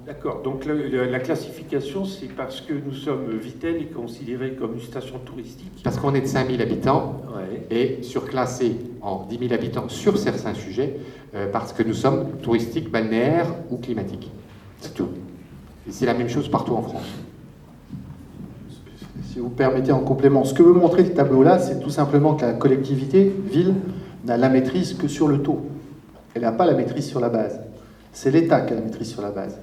S3: D'accord, donc la classification, c'est parce que nous sommes, Vittel est considéré comme une station touristique.
S2: Parce qu'on est de 5000 habitants
S3: Ouais.
S2: et surclassé en 10 000 habitants sur certains sujets parce que nous sommes touristiques, balnéaires ou climatiques. C'est tout. Et c'est la même chose partout en France.
S1: Si vous permettez en complément, ce que veut montrer le tableau là, c'est tout simplement que la collectivité, ville, n'a la maîtrise que sur le taux. Elle n'a pas la maîtrise sur la base. C'est l'État qui a la maîtrise sur la base.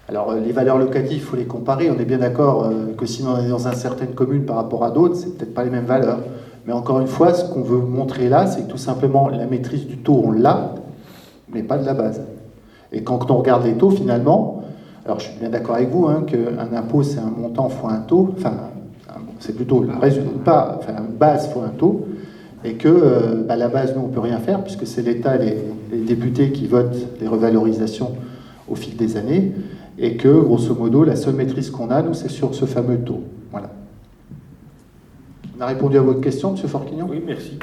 S1: Alors les valeurs locatives, il faut les comparer. On est bien d'accord que si on est dans une certaine commune par rapport à d'autres, c'est peut-être pas les mêmes valeurs. Mais encore une fois, ce qu'on veut montrer là, c'est que tout simplement la maîtrise du taux, on l'a, mais pas de la base. Et quand on regarde les taux, finalement, alors je suis bien d'accord avec vous, hein, qu'un impôt c'est un montant fois un taux, enfin c'est plutôt le résultat, enfin une base fois un taux. Et que la base, nous, on ne peut rien faire, puisque c'est l'État et les députés qui votent les revalorisations au fil des années, et que, grosso modo, la seule maîtrise qu'on a, nous, c'est sur ce fameux taux. Voilà. On a répondu à votre question, M. Forquignon?
S3: Oui, merci.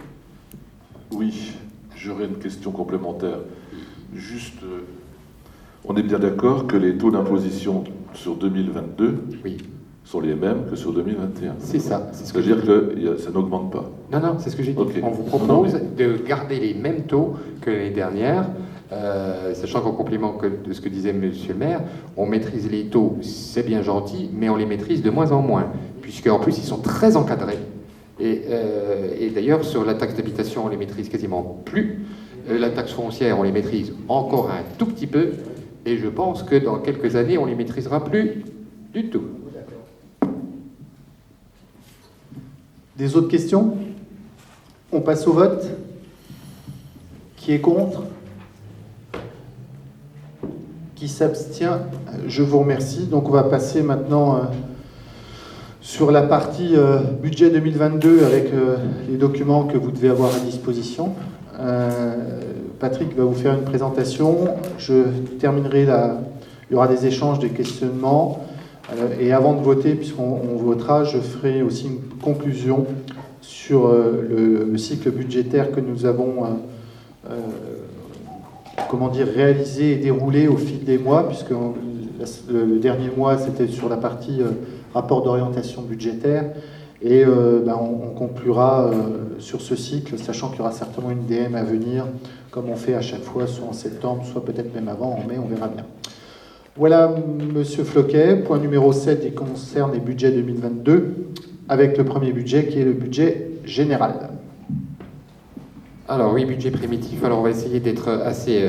S4: Oui, j'aurais une question complémentaire. Juste, on est bien d'accord que les taux d'imposition sur 2022
S2: Oui,
S4: sont les mêmes que sur 2021.
S2: c'est ça. C'est ce que
S4: C'est-à-dire que ça n'augmente pas.
S2: Non, c'est ce que j'ai dit.
S4: Ok.
S2: On vous propose de garder les mêmes taux que l'année dernière, sachant qu'en complément de ce que disait Monsieur le maire, on maîtrise les taux, c'est bien gentil, mais on les maîtrise de moins en moins, puisqu'en plus ils sont très encadrés. Et d'ailleurs, sur la taxe d'habitation, on les maîtrise quasiment plus. La taxe foncière, on les maîtrise encore un tout petit peu. Et je pense que dans quelques années, on les maîtrisera plus du tout.
S1: Des autres questions? On passe au vote. Qui est contre? Qui s'abstient? Je vous remercie. Donc on va passer maintenant sur la partie budget 2022 avec les documents que vous devez avoir à disposition. Patrick va vous faire une présentation. Je terminerai là. Il y aura des échanges, des questionnements. Et avant de voter, puisqu'on votera, je ferai aussi une conclusion sur le cycle budgétaire que nous avons réalisé et déroulé au fil des mois, puisque le dernier mois, c'était sur la partie rapport d'orientation budgétaire. Et on conclura sur ce cycle, sachant qu'il y aura certainement une DM à venir, comme on fait à chaque fois, soit en septembre, soit peut-être même avant, en mai, on verra bien. Voilà, Monsieur Floquet, point numéro 7, qui concerne les budgets 2022, avec le premier budget qui est le budget général.
S2: Alors oui, budget primitif. Alors on va essayer d'être assez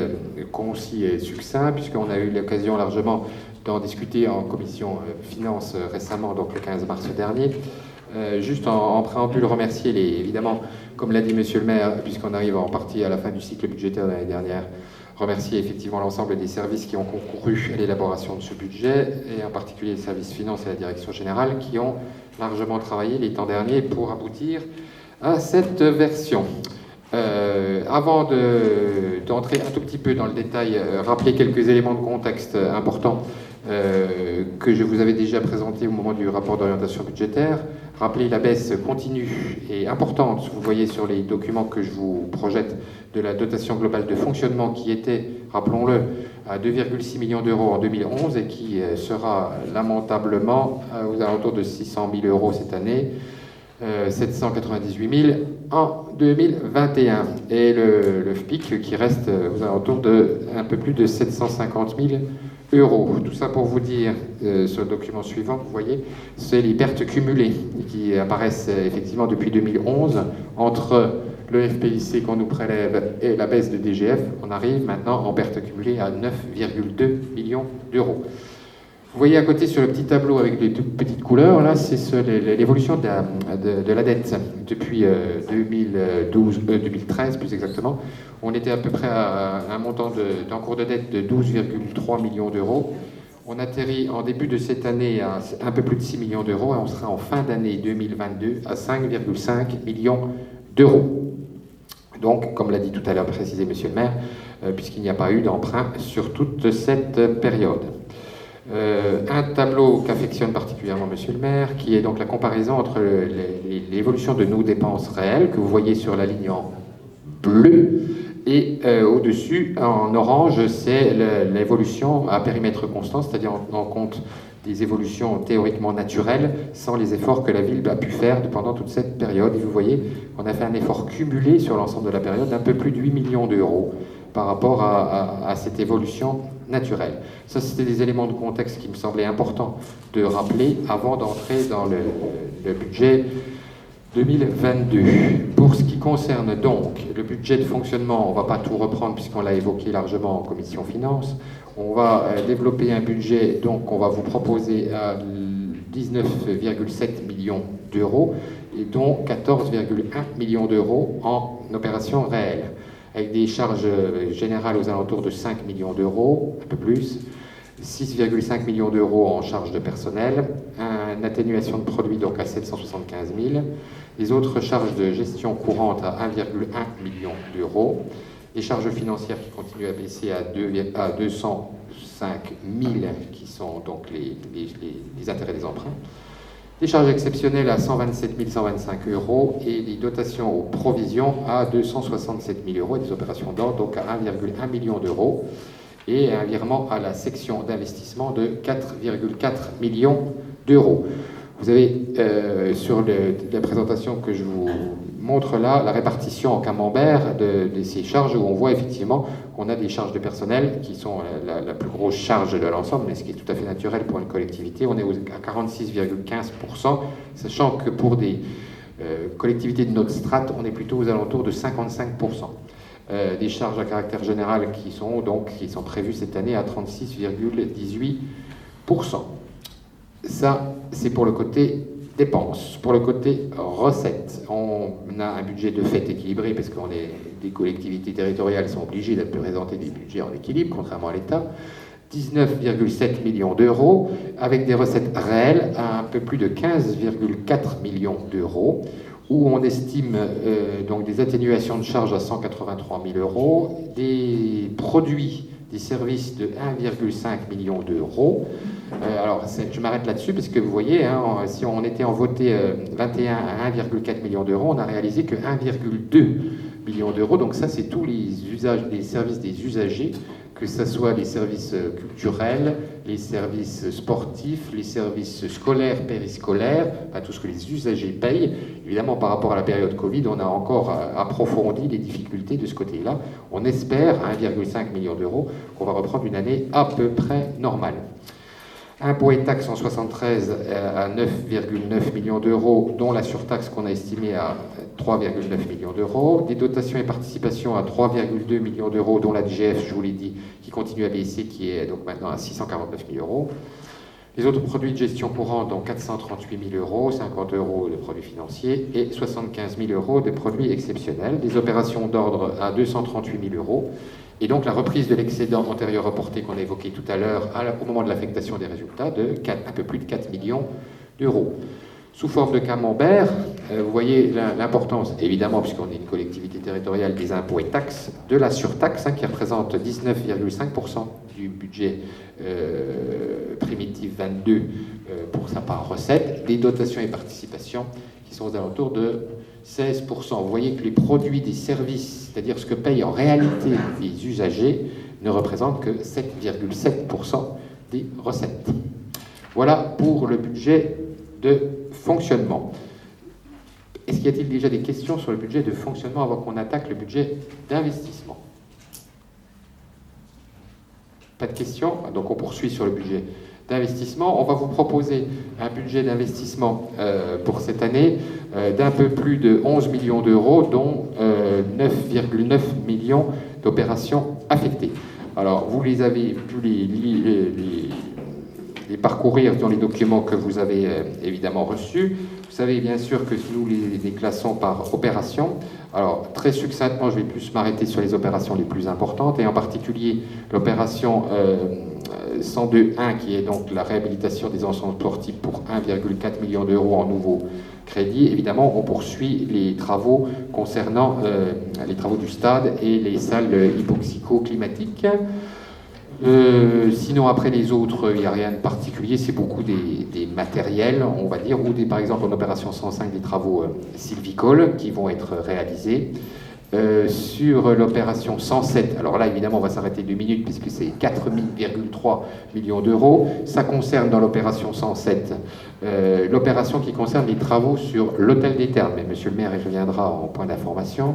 S2: concis et succinct, puisqu'on a eu l'occasion largement d'en discuter en commission finance récemment, donc le 15 mars dernier. Juste en préambule, remercier évidemment, comme l'a dit Monsieur le maire, puisqu'on arrive en partie à la fin du cycle budgétaire de l'année dernière, remercier effectivement l'ensemble des services qui ont concouru à l'élaboration de ce budget, et en particulier les services finances et la direction générale, qui ont largement travaillé les temps derniers pour aboutir à cette version. Avant d'entrer un tout petit peu dans le détail, rappeler quelques éléments de contexte importants que je vous avais déjà présentés au moment du rapport d'orientation budgétaire. Rappeler la baisse continue et importante, vous voyez sur les documents que je vous projette, de la dotation globale de fonctionnement qui était, rappelons-le, à 2,6 millions d'euros en 2011 et qui sera lamentablement aux alentours de 600 000 euros cette année, 798 000 en 2021. Et le FPIC qui reste aux alentours de un peu plus de 750 000 euros. Tout ça pour vous dire, sur le document suivant, vous voyez, c'est les pertes cumulées qui apparaissent effectivement depuis 2011 entre le FPIC qu'on nous prélève et la baisse de DGF. On arrive maintenant en pertes cumulées à 9,2 millions d'euros. Vous voyez à côté sur le petit tableau avec les toutes petites couleurs, là, c'est l'évolution de la dette depuis 2013 plus exactement. On était à peu près à un montant d'encours de dette de 12,3 millions d'euros. On atterrit en début de cette année à un peu plus de 6 millions d'euros et on sera en fin d'année 2022 à 5,5 millions d'euros. Donc, comme l'a dit tout à l'heure précisé Monsieur le maire, puisqu'il n'y a pas eu d'emprunt sur toute cette période. Un tableau qu'affectionne particulièrement Monsieur le maire, qui est donc la comparaison entre l'évolution de nos dépenses réelles, que vous voyez sur la ligne en bleu, et au-dessus, en orange, c'est l'évolution à périmètre constant, c'est-à-dire en compte des évolutions théoriquement naturelles, sans les efforts que la ville a pu faire pendant toute cette période. Et vous voyez qu'on a fait un effort cumulé sur l'ensemble de la période d'un peu plus de 8 millions d'euros par rapport à cette évolution naturelle. Ça, c'était des éléments de contexte qui me semblaient importants de rappeler avant d'entrer dans le budget 2022. Pour ce qui concerne donc le budget de fonctionnement, on ne va pas tout reprendre puisqu'on l'a évoqué largement en commission finance. On va développer un budget, donc on va vous proposer à 19,7 millions d'euros et dont 14,1 millions d'euros en opérations réelles, avec des charges générales aux alentours de 5 millions d'euros, un peu plus, 6,5 millions d'euros en charges de personnel, une atténuation de produits donc à 775 000, les autres charges de gestion courante à 1,1 million d'euros, les charges financières qui continuent à baisser à 205 000, qui sont donc les intérêts des emprunts, les charges exceptionnelles à 127 125 euros et les dotations aux provisions à 267 000 euros et des opérations d'ordre donc à 1,1 million d'euros et un virement à la section d'investissement de 4,4 millions d'euros. Vous avez sur la présentation que je vous montre là la répartition en camembert de ces charges où on voit effectivement qu'on a des charges de personnel qui sont la plus grosse charge de l'ensemble, mais ce qui est tout à fait naturel pour une collectivité. On est à 46,15%, sachant que pour des collectivités de notre strate, on est plutôt aux alentours de 55%. Des charges à caractère général qui sont prévues cette année à 36,18%. Ça, c'est pour le côté dépenses. Pour le côté recettes, on a un budget de fait équilibré parce que les collectivités territoriales sont obligées de présenter des budgets en équilibre, contrairement à l'État. 19,7 millions d'euros, avec des recettes réelles à un peu plus de 15,4 millions d'euros. où on estime donc des atténuations de charges à 183 000 euros, des produits, des services de 1,5 million d'euros. Alors, je m'arrête là-dessus parce que vous voyez, hein, si on était en voté 21 à 1,4 million d'euros, on n'a réalisé que 1,2 million d'euros. Donc ça, c'est tous les services des usagers, que ce soit les services culturels, les services sportifs, les services scolaires, périscolaires, enfin, tout ce que les usagers payent. Évidemment, par rapport à la période Covid, on a encore approfondi les difficultés de ce côté-là. On espère, à 1,5 million d'euros, qu'on va reprendre une année à peu près normale. Impôts et taxes en 73 à 9,9 millions d'euros, dont la surtaxe qu'on a estimée à 3,9 millions d'euros. Des dotations et participations à 3,2 millions d'euros, dont la DGF, je vous l'ai dit, qui continue à baisser, qui est donc maintenant à 649 000 euros. Les autres produits de gestion courante, donc 438 000 euros, 50 euros de produits financiers et 75 000 euros de produits exceptionnels. Des opérations d'ordre à 238 000 euros. Et donc la reprise de l'excédent antérieur reporté qu'on a évoqué tout à l'heure au moment de l'affectation des résultats de un peu plus de 4 millions d'euros. Sous forme de camembert, vous voyez l'importance, évidemment, puisqu'on est une collectivité territoriale, des impôts et taxes, de la surtaxe, qui représente 19,5% du budget primitif 22 pour sa part recette, des dotations et participations qui sont aux alentours de 16%. Vous voyez que les produits des services, c'est-à-dire ce que payent en réalité les usagers, ne représentent que 7,7% des recettes. Voilà pour le budget de fonctionnement. Est-ce qu'il y a-t-il déjà des questions sur le budget de fonctionnement avant qu'on attaque le budget d'investissement? Pas de questions? Donc on poursuit sur le budget d'investissement. On va vous proposer un budget d'investissement pour cette année d'un peu plus de 11 millions d'euros, dont 9,9 millions d'opérations affectées. Alors, vous les avez pu les parcourir dans les documents que vous avez évidemment reçus. Vous savez bien sûr que nous les classons par opération. Alors, très succinctement, je vais plus m'arrêter sur les opérations les plus importantes, et en particulier l'opération 102.1, qui est donc la réhabilitation des ensembles sportifs pour 1,4 million d'euros en nouveaux crédits. Évidemment, on poursuit les travaux concernant les travaux du stade et les salles hypoxico-climatiques. Sinon, après les autres, il n'y a rien de particulier, c'est beaucoup des matériels, on va dire, ou par exemple en opération 105, des travaux sylvicoles qui vont être réalisés. Sur l'opération 107, alors là évidemment on va s'arrêter 2 minutes puisque c'est 4,3 millions d'euros. Ça concerne dans l'opération 107 l'opération qui concerne les travaux sur l'hôtel des Ternes, mais monsieur le maire y reviendra en point d'information.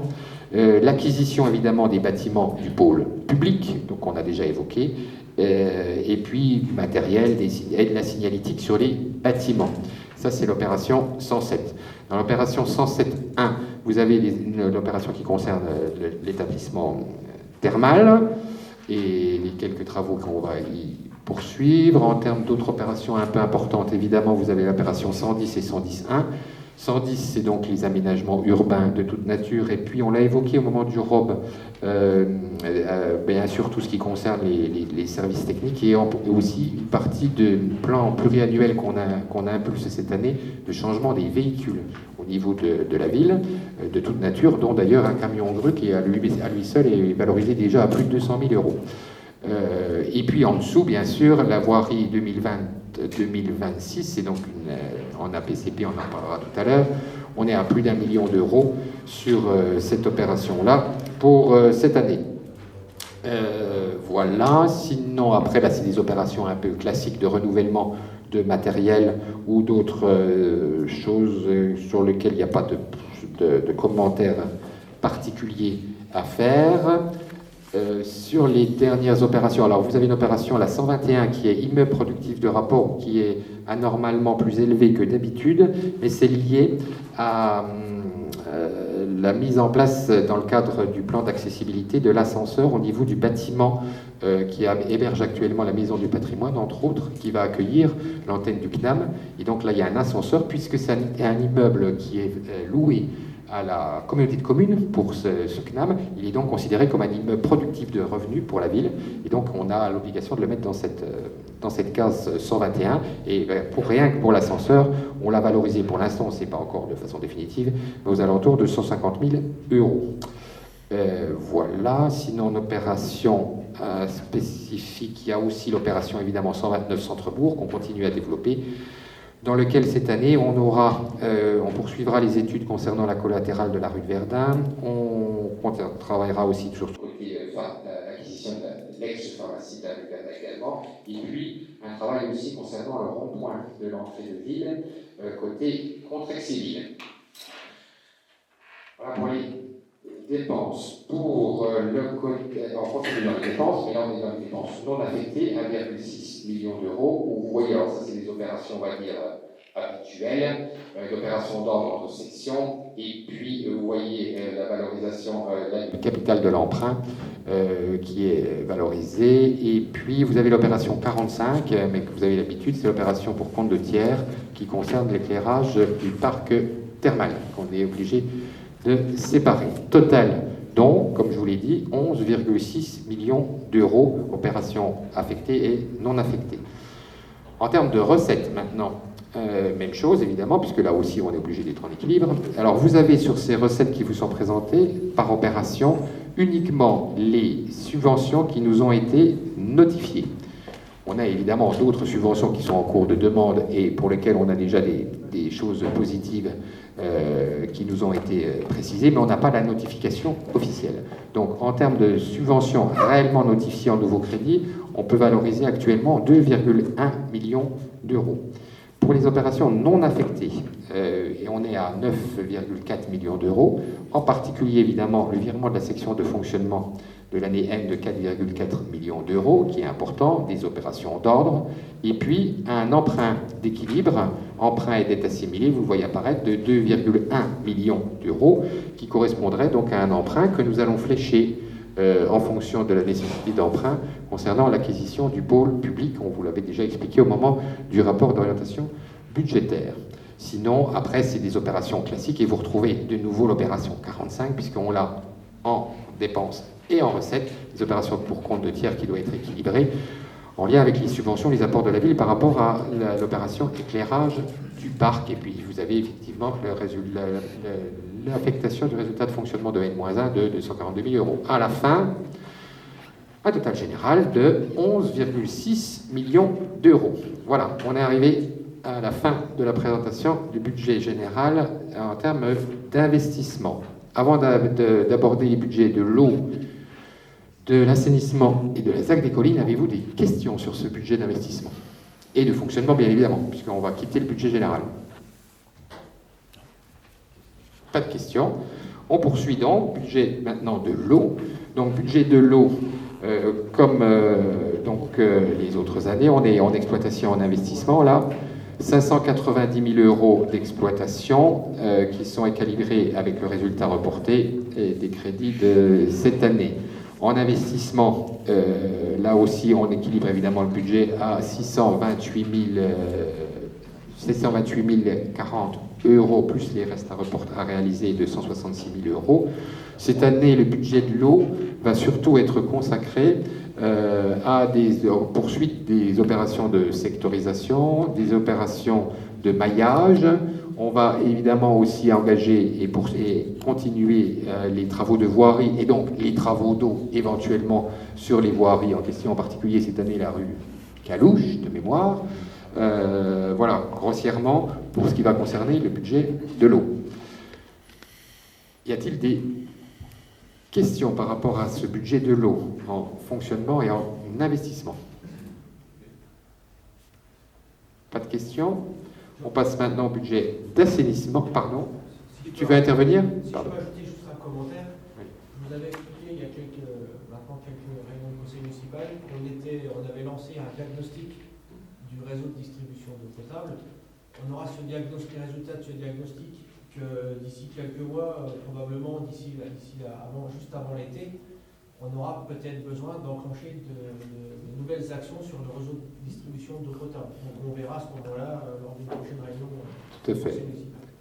S2: L'acquisition évidemment des bâtiments du pôle public, donc on a déjà évoqué, et puis du matériel et de la signalétique sur les bâtiments. Ça c'est l'opération 107. Dans l'opération 107.1, vous avez l'opération qui concerne l'établissement thermal et les quelques travaux qu'on va y poursuivre. En termes d'autres opérations un peu importantes, évidemment, vous avez l'opération 110 et 110.1. 110, c'est donc les aménagements urbains de toute nature, et puis on l'a évoqué au moment du ROB, bien sûr tout ce qui concerne les services techniques, et aussi une partie de plan pluriannuel qu'on a impulsé cette année, de changement des véhicules au niveau de la ville, de toute nature, dont d'ailleurs un camion grue qui à lui seul est valorisé déjà à plus de 200 000 euros. Et puis en dessous, bien sûr, la voirie 2020-2026, c'est donc en APCP, on en parlera tout à l'heure. On est à plus d'1 million d'euros sur cette opération-là pour cette année. Voilà, sinon après, là, c'est des opérations un peu classiques de renouvellement de matériel ou d'autres choses sur lesquelles il n'y a pas de commentaires particuliers à faire. Sur les dernières opérations, alors vous avez une opération, la 121, qui est immeuble productif de rapport, qui est anormalement plus élevé que d'habitude, mais c'est lié à la mise en place, dans le cadre du plan d'accessibilité, de l'ascenseur au niveau du bâtiment qui héberge actuellement la Maison du Patrimoine, entre autres, qui va accueillir l'antenne du CNAM. Et donc là, il y a un ascenseur, puisque c'est un immeuble qui est loué à la communauté de communes pour ce CNAM. Il est donc considéré comme un immeuble productif de revenus pour la ville. Et donc, on a l'obligation de le mettre dans cette case 121. Et pour rien que pour l'ascenseur, on l'a valorisé pour l'instant, on ne sait pas encore de façon définitive, mais aux alentours de 150 000 euros. Voilà. Sinon, en opération spécifique, il y a aussi l'opération évidemment 129 Centre-Bourg qu'on continue à développer, dans lequel cette année on poursuivra les études concernant la collatérale de la rue de Verdun. On travaillera aussi toujours sur l'acquisition de l'ex-pharmacie de la rue de Verdun également, et puis un travail aussi concernant le rond-point de l'entrée de ville côté Contrexéville. Voilà pour les dépenses. Pour le côté, on continue dans les dépenses, mais là on est dans les dépenses non affectées, 1,6 million d'euros, où vous voyez, alors ça c'est des opérations, on va dire, habituelles, d'opérations d'ordre entre sections, et puis vous voyez la valorisation, le capital de l'emprunt qui est valorisé, et puis vous avez l'opération 45, mais que vous avez l'habitude, c'est l'opération pour compte de tiers qui concerne l'éclairage du parc thermal, qu'on est obligé de séparer. Total, donc, comme je vous l'ai dit, 11,6 millions d'euros, opérations affectées et non affectées. En termes de recettes, maintenant, même chose, évidemment, puisque là aussi, on est obligé d'être en équilibre. Alors, vous avez sur ces recettes qui vous sont présentées, par opération, uniquement les subventions qui nous ont été notifiées. On a évidemment d'autres subventions qui sont en cours de demande et pour lesquelles on a déjà des choses positives qui nous ont été précisées, mais on n'a pas la notification officielle. Donc, en termes de subventions réellement notifiées en nouveaux crédits, on peut valoriser actuellement 2,1 millions d'euros. Pour les opérations non affectées, et on est à 9,4 millions d'euros, en particulier évidemment le virement de la section de fonctionnement de l'année M de 4,4 millions d'euros, qui est important, des opérations d'ordre, et puis un emprunt d'équilibre, emprunt et dette assimilée, vous le voyez apparaître, de 2,1 millions d'euros, qui correspondrait donc à un emprunt que nous allons flécher en fonction de la nécessité d'emprunt concernant l'acquisition du pôle public, on vous l'avait déjà expliqué au moment du rapport d'orientation budgétaire. Sinon, après, c'est des opérations classiques, et vous retrouvez de nouveau l'opération 45, puisqu'on l'a en dépenses et en recettes, des opérations pour compte de tiers qui doit être équilibrée, en lien avec les subventions, les apports de la ville par rapport à l'opération éclairage du parc. Et puis vous avez effectivement l'affectation du résultat de fonctionnement de N-1 de 242 000 euros. À la fin, un total général de 11,6 millions d'euros. Voilà, on est arrivé à la fin de la présentation du budget général en termes d'investissement. Avant d'aborder les budgets de l'eau, de l'assainissement et de la ZAC des collines, avez-vous des questions sur ce budget d'investissement et de fonctionnement, bien évidemment, puisqu'on va quitter le budget général? Pas de questions. On poursuit donc, budget maintenant de l'eau. Donc, budget de l'eau, comme les autres années, on est en exploitation, en investissement, là. 590 000 euros d'exploitation qui sont équilibrés avec le résultat reporté et des crédits de cette année. En investissement, là aussi, on équilibre évidemment le budget à 628 040 euros, plus les restes à réaliser de 166 000 euros. Cette année, le budget de l'eau va surtout être consacré à des poursuites des opérations de sectorisation, des opérations de maillage. On va évidemment aussi engager et continuer les travaux de voirie et donc les travaux d'eau éventuellement sur les voiries en question, en particulier cette année la rue Calouche de mémoire. Voilà, grossièrement, pour ce qui va concerner le budget de l'eau. Y a-t-il des questions par rapport à ce budget de l'eau en fonctionnement et en investissement? Pas de questions? On passe maintenant au budget d'assainissement. Pardon, tu veux intervenir?
S5: Si je peux ajouter juste un commentaire. Oui. Je vous avais expliqué il y a maintenant quelques réunions du conseil municipal qu'on avait lancé un diagnostic du réseau de distribution d'eau potable. On aura ce diagnostic, les résultats de ce diagnostic que d'ici quelques mois, probablement juste avant l'été, on aura peut-être besoin d'enclencher de nouvelles actions sur le réseau de distribution d'eau potable. Donc on verra à ce moment-là lors d'une prochaine réunion.
S2: Tout à fait.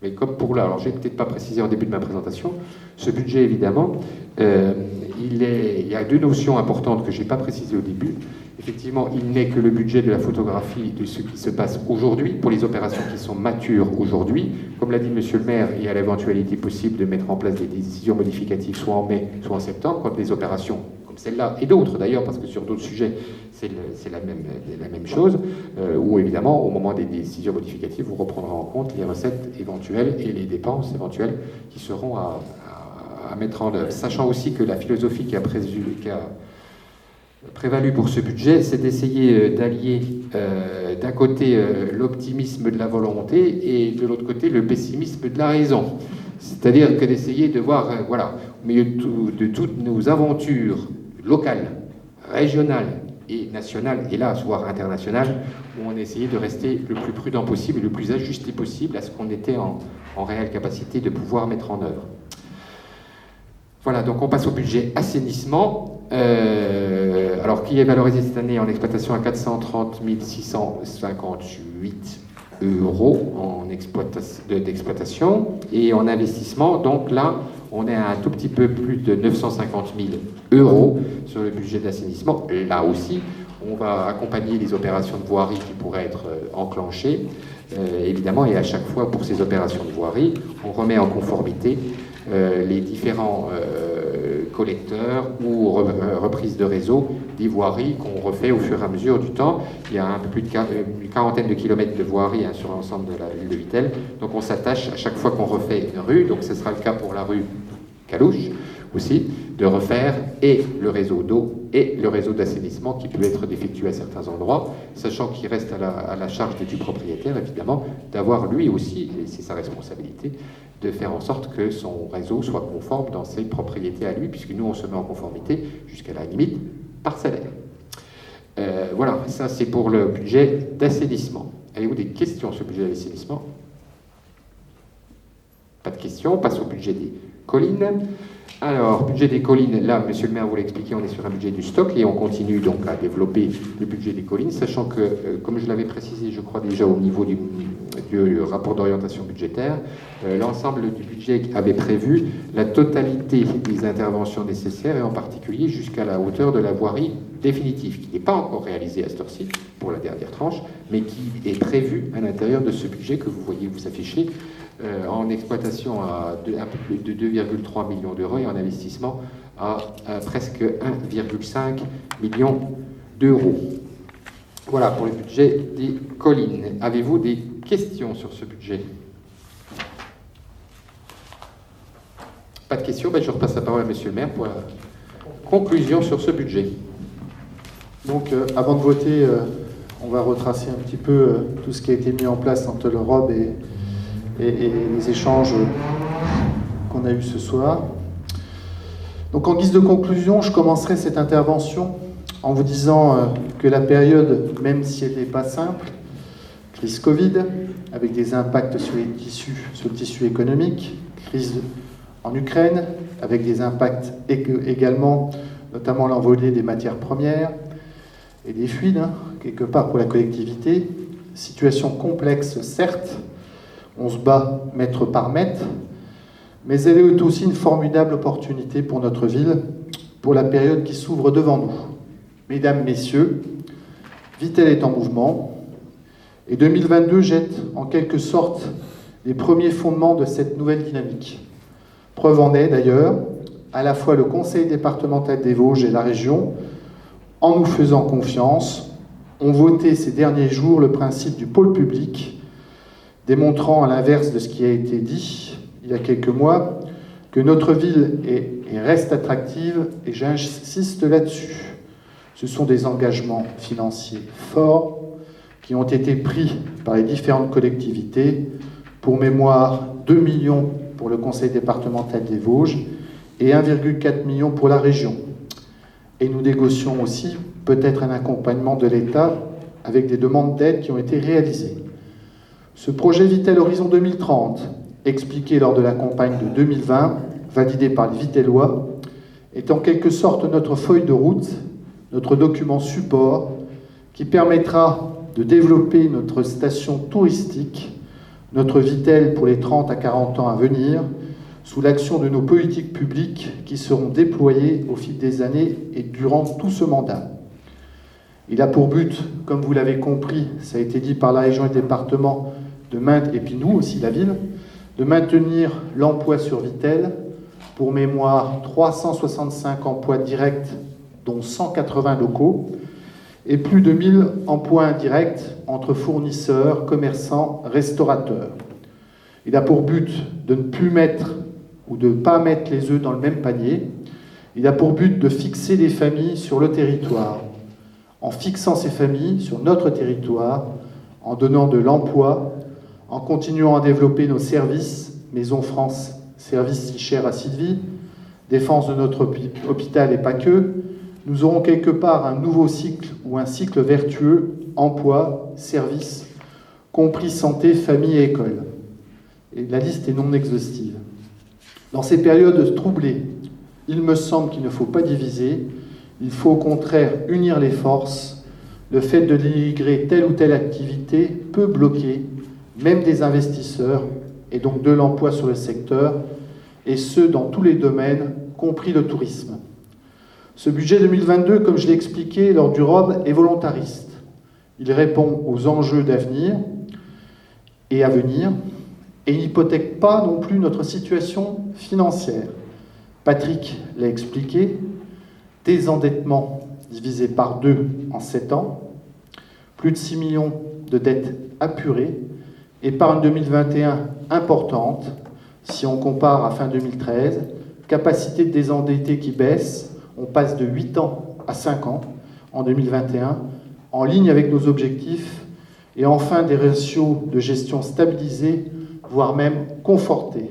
S2: Mais comme pour là, alors j'ai peut-être pas précisé en début de ma présentation, ce budget évidemment, il y a deux notions importantes que je n'ai pas précisées au début. Effectivement, il n'est que le budget de la photographie de ce qui se passe aujourd'hui, pour les opérations qui sont matures aujourd'hui. Comme l'a dit Monsieur le maire, il y a l'éventualité possible de mettre en place des décisions modificatives soit en mai, soit en septembre, quand les opérations comme celle-là, et d'autres d'ailleurs, parce que sur d'autres sujets, c'est la même chose, où évidemment, au moment des décisions modificatives, vous reprendrez en compte les recettes éventuelles et les dépenses éventuelles qui seront à mettre en œuvre. Sachant aussi que la philosophie qui a prévalu pour ce budget, c'est d'essayer d'allier d'un côté l'optimisme de la volonté et de l'autre côté le pessimisme de la raison. C'est-à-dire que d'essayer de voir, voilà, au milieu de toutes nos aventures locales, régionales et nationales, et là, voire internationales, où on a essayé de rester le plus prudent possible et le plus ajusté possible à ce qu'on était en réelle capacité de pouvoir mettre en œuvre. Voilà, donc on passe au budget assainissement, alors qui est valorisé cette année en exploitation à 430 658 euros d'exploitation, et en investissement, donc là, on est à un tout petit peu plus de 950 000 euros sur le budget d'assainissement. Là aussi, on va accompagner les opérations de voirie qui pourraient être enclenchées, évidemment, et à chaque fois, pour ces opérations de voirie, on remet en conformité les différents collecteurs ou reprises de réseau des voiries qu'on refait au fur et à mesure du temps. Il y a un peu plus une quarantaine de kilomètres de voirie sur l'ensemble de la ville de Vittel. Donc on s'attache à chaque fois qu'on refait une rue, donc ce sera le cas pour la rue Calouche aussi, de refaire et le réseau d'eau et le réseau d'assainissement qui peut être défectueux à certains endroits, sachant qu'il reste à la charge du propriétaire, évidemment, d'avoir lui aussi, et c'est sa responsabilité, de faire en sorte que son réseau soit conforme dans ses propriétés à lui, puisque nous, on se met en conformité jusqu'à la limite parcellaire. Voilà, ça c'est pour le budget d'assainissement. Avez-vous des questions sur le budget d'assainissement? Pas de questions, on passe au budget des collines. Alors, budget des collines, là, monsieur le maire vous l'a expliqué, on est sur un budget du stock et on continue donc à développer le budget des collines, sachant que, comme je l'avais précisé, je crois déjà au niveau du rapport d'orientation budgétaire, l'ensemble du budget avait prévu la totalité des interventions nécessaires et en particulier jusqu'à la hauteur de la voirie définitive, qui n'est pas encore réalisée à cette heure-ci pour la dernière tranche, mais qui est prévue à l'intérieur de ce budget que vous voyez vous afficher en exploitation à un peu plus de 2,3 millions d'euros et en investissement à presque 1,5 million d'euros. Voilà pour le budget des collines. Avez-vous des questions sur ce budget? Pas de questions, je repasse la parole à monsieur le maire pour la conclusion sur ce budget.
S1: Donc, avant de voter, on va retracer un petit peu tout ce qui a été mis en place entre le ROB et les échanges qu'on a eus ce soir. Donc, en guise de conclusion, je commencerai cette intervention en vous disant que la période, même si elle n'est pas simple, crise Covid, avec des impacts sur le tissu économique, crise en Ukraine, avec des impacts également, notamment l'envolée des matières premières et des fluides, quelque part pour la collectivité. Situation complexe, certes, on se bat mètre par mètre, mais elle est aussi une formidable opportunité pour notre ville, pour la période qui s'ouvre devant nous. Mesdames, Messieurs, Vittel est en mouvement, et 2022 jette en quelque sorte les premiers fondements de cette nouvelle dynamique. Preuve en est d'ailleurs, à la fois le Conseil départemental des Vosges et la région, en nous faisant confiance, ont voté ces derniers jours le principe du pôle public, démontrant à l'inverse de ce qui a été dit il y a quelques mois, que notre ville est et reste attractive, et j'insiste là-dessus. Ce sont des engagements financiers forts qui ont été pris par les différentes collectivités. Pour mémoire, 2 millions pour le Conseil départemental des Vosges et 1,4 million pour la région. Et nous négocions aussi peut-être un accompagnement de l'État avec des demandes d'aide qui ont été réalisées. Ce projet Vittel Horizon 2030, expliqué lors de la campagne de 2020, validé par les Vittellois, est en quelque sorte notre feuille de route, notre document support, qui permettra de développer notre station touristique notre Vitel pour les 30 à 40 ans à venir, sous l'action de nos politiques publiques qui seront déployées au fil des années et durant tout ce mandat. Il a pour but, comme vous l'avez compris, ça a été dit par la région et le département, et puis nous aussi la ville, de maintenir l'emploi sur Vitel. Pour mémoire, 365 emplois directs, dont 180 locaux, et plus de 1000 emplois indirects entre fournisseurs, commerçants, restaurateurs. Il a pour but de ne plus mettre ou de ne pas mettre les œufs dans le même panier. Il a pour but de fixer les familles sur le territoire. En fixant ces familles sur notre territoire, en donnant de l'emploi, en continuant à développer nos services, Maison France, service si cher à Sylvie, défense de notre hôpital et pas que, nous aurons quelque part un nouveau cycle ou un cycle vertueux, emploi, service, compris santé, famille et école. Et la liste est non exhaustive. Dans ces périodes troublées, il me semble qu'il ne faut pas diviser, il faut au contraire unir les forces. Le fait de dénigrer telle ou telle activité peut bloquer, même des investisseurs, et donc de l'emploi sur le secteur, et ce, dans tous les domaines, compris le tourisme. Ce budget 2022, comme je l'ai expliqué lors du ROB, est volontariste. Il répond aux enjeux d'avenir et à venir, et il n'hypothèque pas non plus notre situation financière. Patrick l'a expliqué, désendettement divisé par 2 en 7 ans, plus de 6 millions de dettes apurées, épargne 2021 importante, si on compare à fin 2013, capacité de désendetter qui baisse, on passe de 8 ans à 5 ans en 2021, en ligne avec nos objectifs, et enfin des ratios de gestion stabilisés, voire même confortés.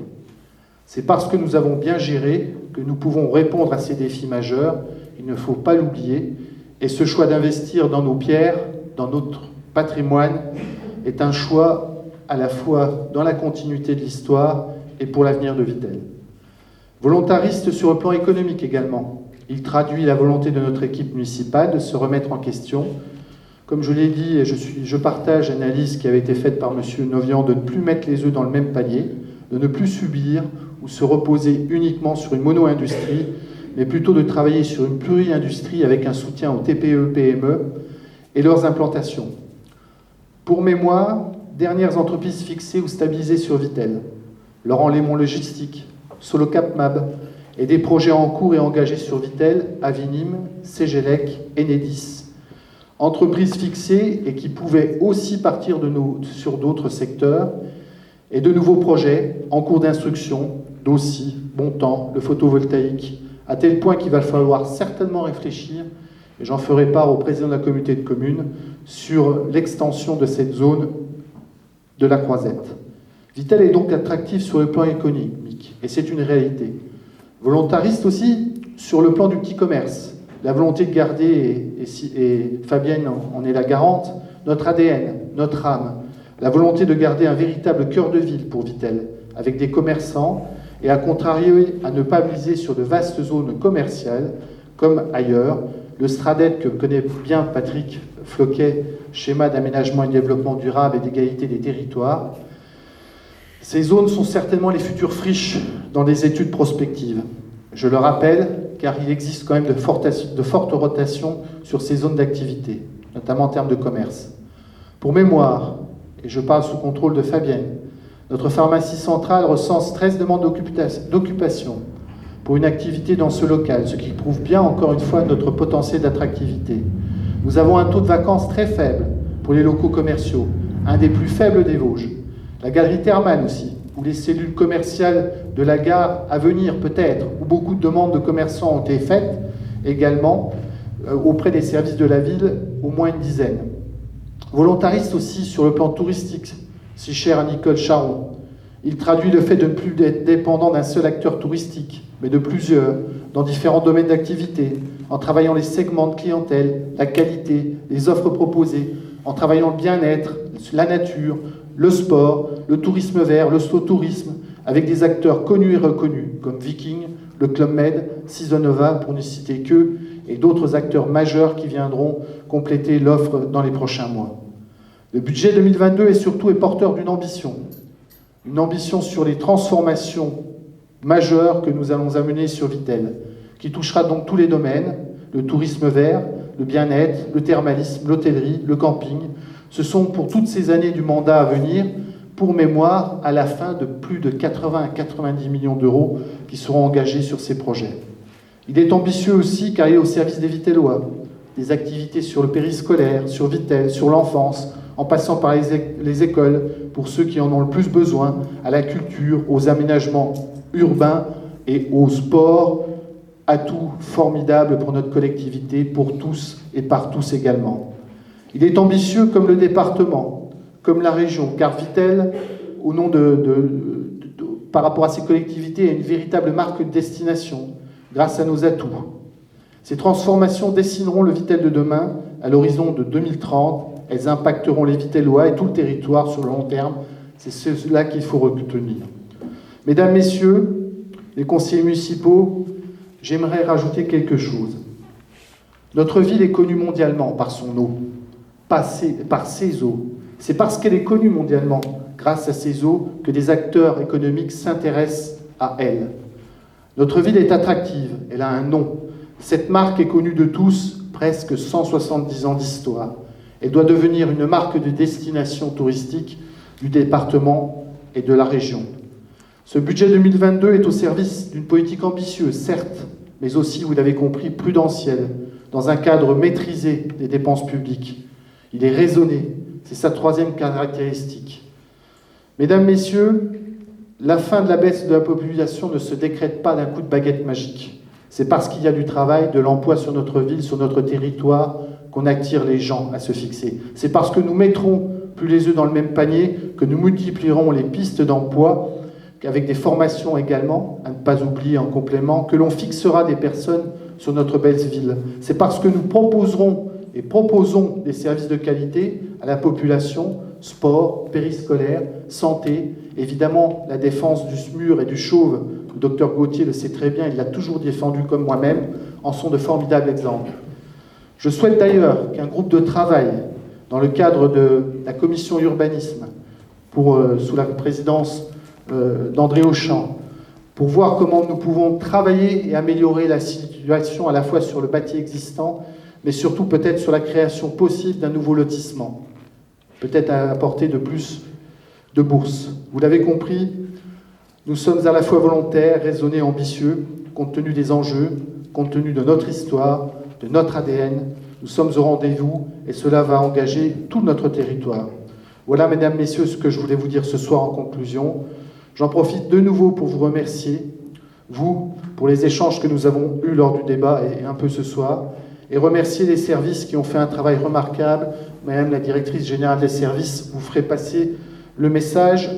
S1: C'est parce que nous avons bien géré que nous pouvons répondre à ces défis majeurs, il ne faut pas l'oublier, et ce choix d'investir dans nos pierres, dans notre patrimoine, est un choix à la fois dans la continuité de l'histoire et pour l'avenir de Vitel. Volontariste sur le plan économique également. Il traduit la volonté de notre équipe municipale de se remettre en question. Comme je l'ai dit, et je partage l'analyse qui avait été faite par M. Novian de ne plus mettre les œufs dans le même panier, de ne plus subir ou se reposer uniquement sur une mono-industrie, mais plutôt de travailler sur une pluri-industrie avec un soutien aux TPE, PME et leurs implantations. Pour mémoire, dernières entreprises fixées ou stabilisées sur Vitel, Laurent Lémon Logistique, Solocap Mab, et des projets en cours et engagés sur Vitel, Avinim, Cegelec, Enedis. Entreprises fixées et qui pouvaient aussi partir sur d'autres secteurs, et de nouveaux projets en cours d'instruction, d'Aussi, Bontemps, le photovoltaïque, à tel point qu'il va falloir certainement réfléchir, et j'en ferai part au président de la communauté de communes, sur l'extension de cette zone de la Croisette. Vitel est donc attractif sur le plan économique, et c'est une réalité. Volontariste aussi sur le plan du petit commerce. La volonté de garder, et Fabienne en est la garante, notre ADN, notre âme. La volonté de garder un véritable cœur de ville pour Vitel, avec des commerçants, et à contrario, à ne pas miser sur de vastes zones commerciales, comme ailleurs. Le STRADET, que connaît bien Patrick Floquet, schéma d'aménagement et de développement durable et d'égalité des territoires. Ces zones sont certainement les futures friches dans les études prospectives. Je le rappelle, car il existe quand même de fortes rotations sur ces zones d'activité, notamment en termes de commerce. Pour mémoire, et je parle sous contrôle de Fabienne, notre pharmacie centrale recense 13 demandes d'occupation pour une activité dans ce local, ce qui prouve bien encore une fois notre potentiel d'attractivité. Nous avons un taux de vacances très faible pour les locaux commerciaux, un des plus faibles des Vosges. La galerie thermale aussi, où les cellules commerciales de la gare à venir peut-être, où beaucoup de demandes de commerçants ont été faites, également auprès des services de la ville, au moins une dizaine. Volontariste aussi sur le plan touristique, si cher à Nicole Charon. Il traduit le fait de ne plus être dépendant d'un seul acteur touristique, mais de plusieurs, dans différents domaines d'activité, en travaillant les segments de clientèle, la qualité, les offres proposées, en travaillant le bien-être, la nature, le sport, le tourisme vert, le slow-tourisme, avec des acteurs connus et reconnus, comme Viking, le Club Med, Seasonova, pour ne citer qu'eux, et d'autres acteurs majeurs qui viendront compléter l'offre dans les prochains mois. Le budget 2022 est porteur d'une ambition, Une ambition sur les transformations majeures que nous allons amener sur Vittel, qui touchera donc tous les domaines, le tourisme vert, le bien-être, le thermalisme, l'hôtellerie, le camping. Ce sont pour toutes ces années du mandat à venir, pour mémoire, à la fin de plus de 80 à 90 millions d'euros qui seront engagés sur ces projets. Il est ambitieux aussi car il est au service des Vittellois, des activités sur le périscolaire, sur Vittel, sur l'enfance, en passant par les écoles, pour ceux qui en ont le plus besoin, à la culture, aux aménagements urbains et au sport, atout formidable pour notre collectivité, pour tous et par tous également. Il est ambitieux comme le département, comme la région, car Vittel, au nom par rapport à ses collectivités, est une véritable marque de destination, grâce à nos atouts. Ces transformations dessineront le Vittel de demain, à l'horizon de 2030. Elles impacteront les Vittellois et tout le territoire sur le long terme. C'est cela qu'il faut retenir. Mesdames, Messieurs, les conseillers municipaux, j'aimerais rajouter quelque chose. Notre ville est connue mondialement par son eau, par ses eaux. C'est parce qu'elle est connue mondialement, grâce à ses eaux, que des acteurs économiques s'intéressent à elle. Notre ville est attractive, elle a un nom. Cette marque est connue de tous, presque 170 ans d'histoire. Elle doit devenir une marque de destination touristique du département et de la région. Ce budget 2022 est au service d'une politique ambitieuse, certes, mais aussi, vous l'avez compris, prudentielle, dans un cadre maîtrisé des dépenses publiques. Il est raisonné, c'est sa troisième caractéristique. Mesdames, Messieurs, la fin de la baisse de la population ne se décrète pas d'un coup de baguette magique. C'est parce qu'il y a du travail, de l'emploi sur notre ville, sur notre territoire, qu'on attire les gens à se fixer. C'est parce que nous mettrons plus les œufs dans le même panier que nous multiplierons les pistes d'emploi, avec des formations également, à ne pas oublier en complément, que l'on fixera des personnes sur notre belle ville. C'est parce que nous proposerons et proposons des services de qualité à la population, sport, périscolaire, santé, évidemment la défense du SMUR et du chauve. Le docteur Gauthier le sait très bien, il l'a toujours défendu comme moi-même, en sont de formidables exemples. Je souhaite d'ailleurs qu'un groupe de travail, dans le cadre de la commission urbanisme, sous la présidence d'André Auchan, pour voir comment nous pouvons travailler et améliorer la situation à la fois sur le bâti existant, mais surtout peut-être sur la création possible d'un nouveau lotissement, peut-être à apporter de plus de bourses. Vous l'avez compris, nous sommes à la fois volontaires, raisonnés, ambitieux, compte tenu des enjeux, compte tenu de notre histoire, de notre ADN. Nous sommes au rendez-vous et cela va engager tout notre territoire. Voilà, mesdames, messieurs, ce que je voulais vous dire ce soir en conclusion. J'en profite de nouveau pour vous remercier, vous, pour les échanges que nous avons eus lors du débat et un peu ce soir, et remercier les services qui ont fait un travail remarquable. Madame la directrice générale des services, vous ferez passer le message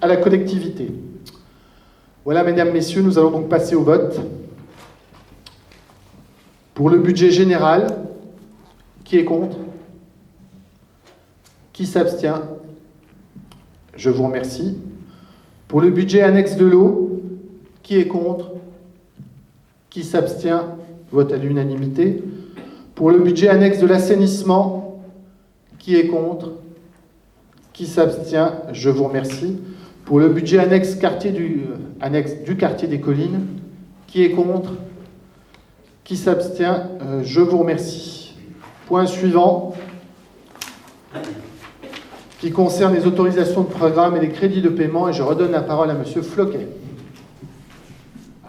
S1: à la collectivité. Voilà, mesdames, messieurs, nous allons donc passer au vote. Pour le budget général, qui est contre? Qui s'abstient? Je vous remercie. Pour le budget annexe de l'eau, qui est contre? Qui s'abstient? Vote à l'unanimité. Pour le budget annexe de l'assainissement, qui est contre? Qui s'abstient? Je vous remercie. Pour le budget annexe du quartier des collines, qui est contre? Qui s'abstient? Je vous remercie. Point suivant, qui concerne les autorisations de programme et les crédits de paiement, et je redonne la parole à Monsieur Floquet.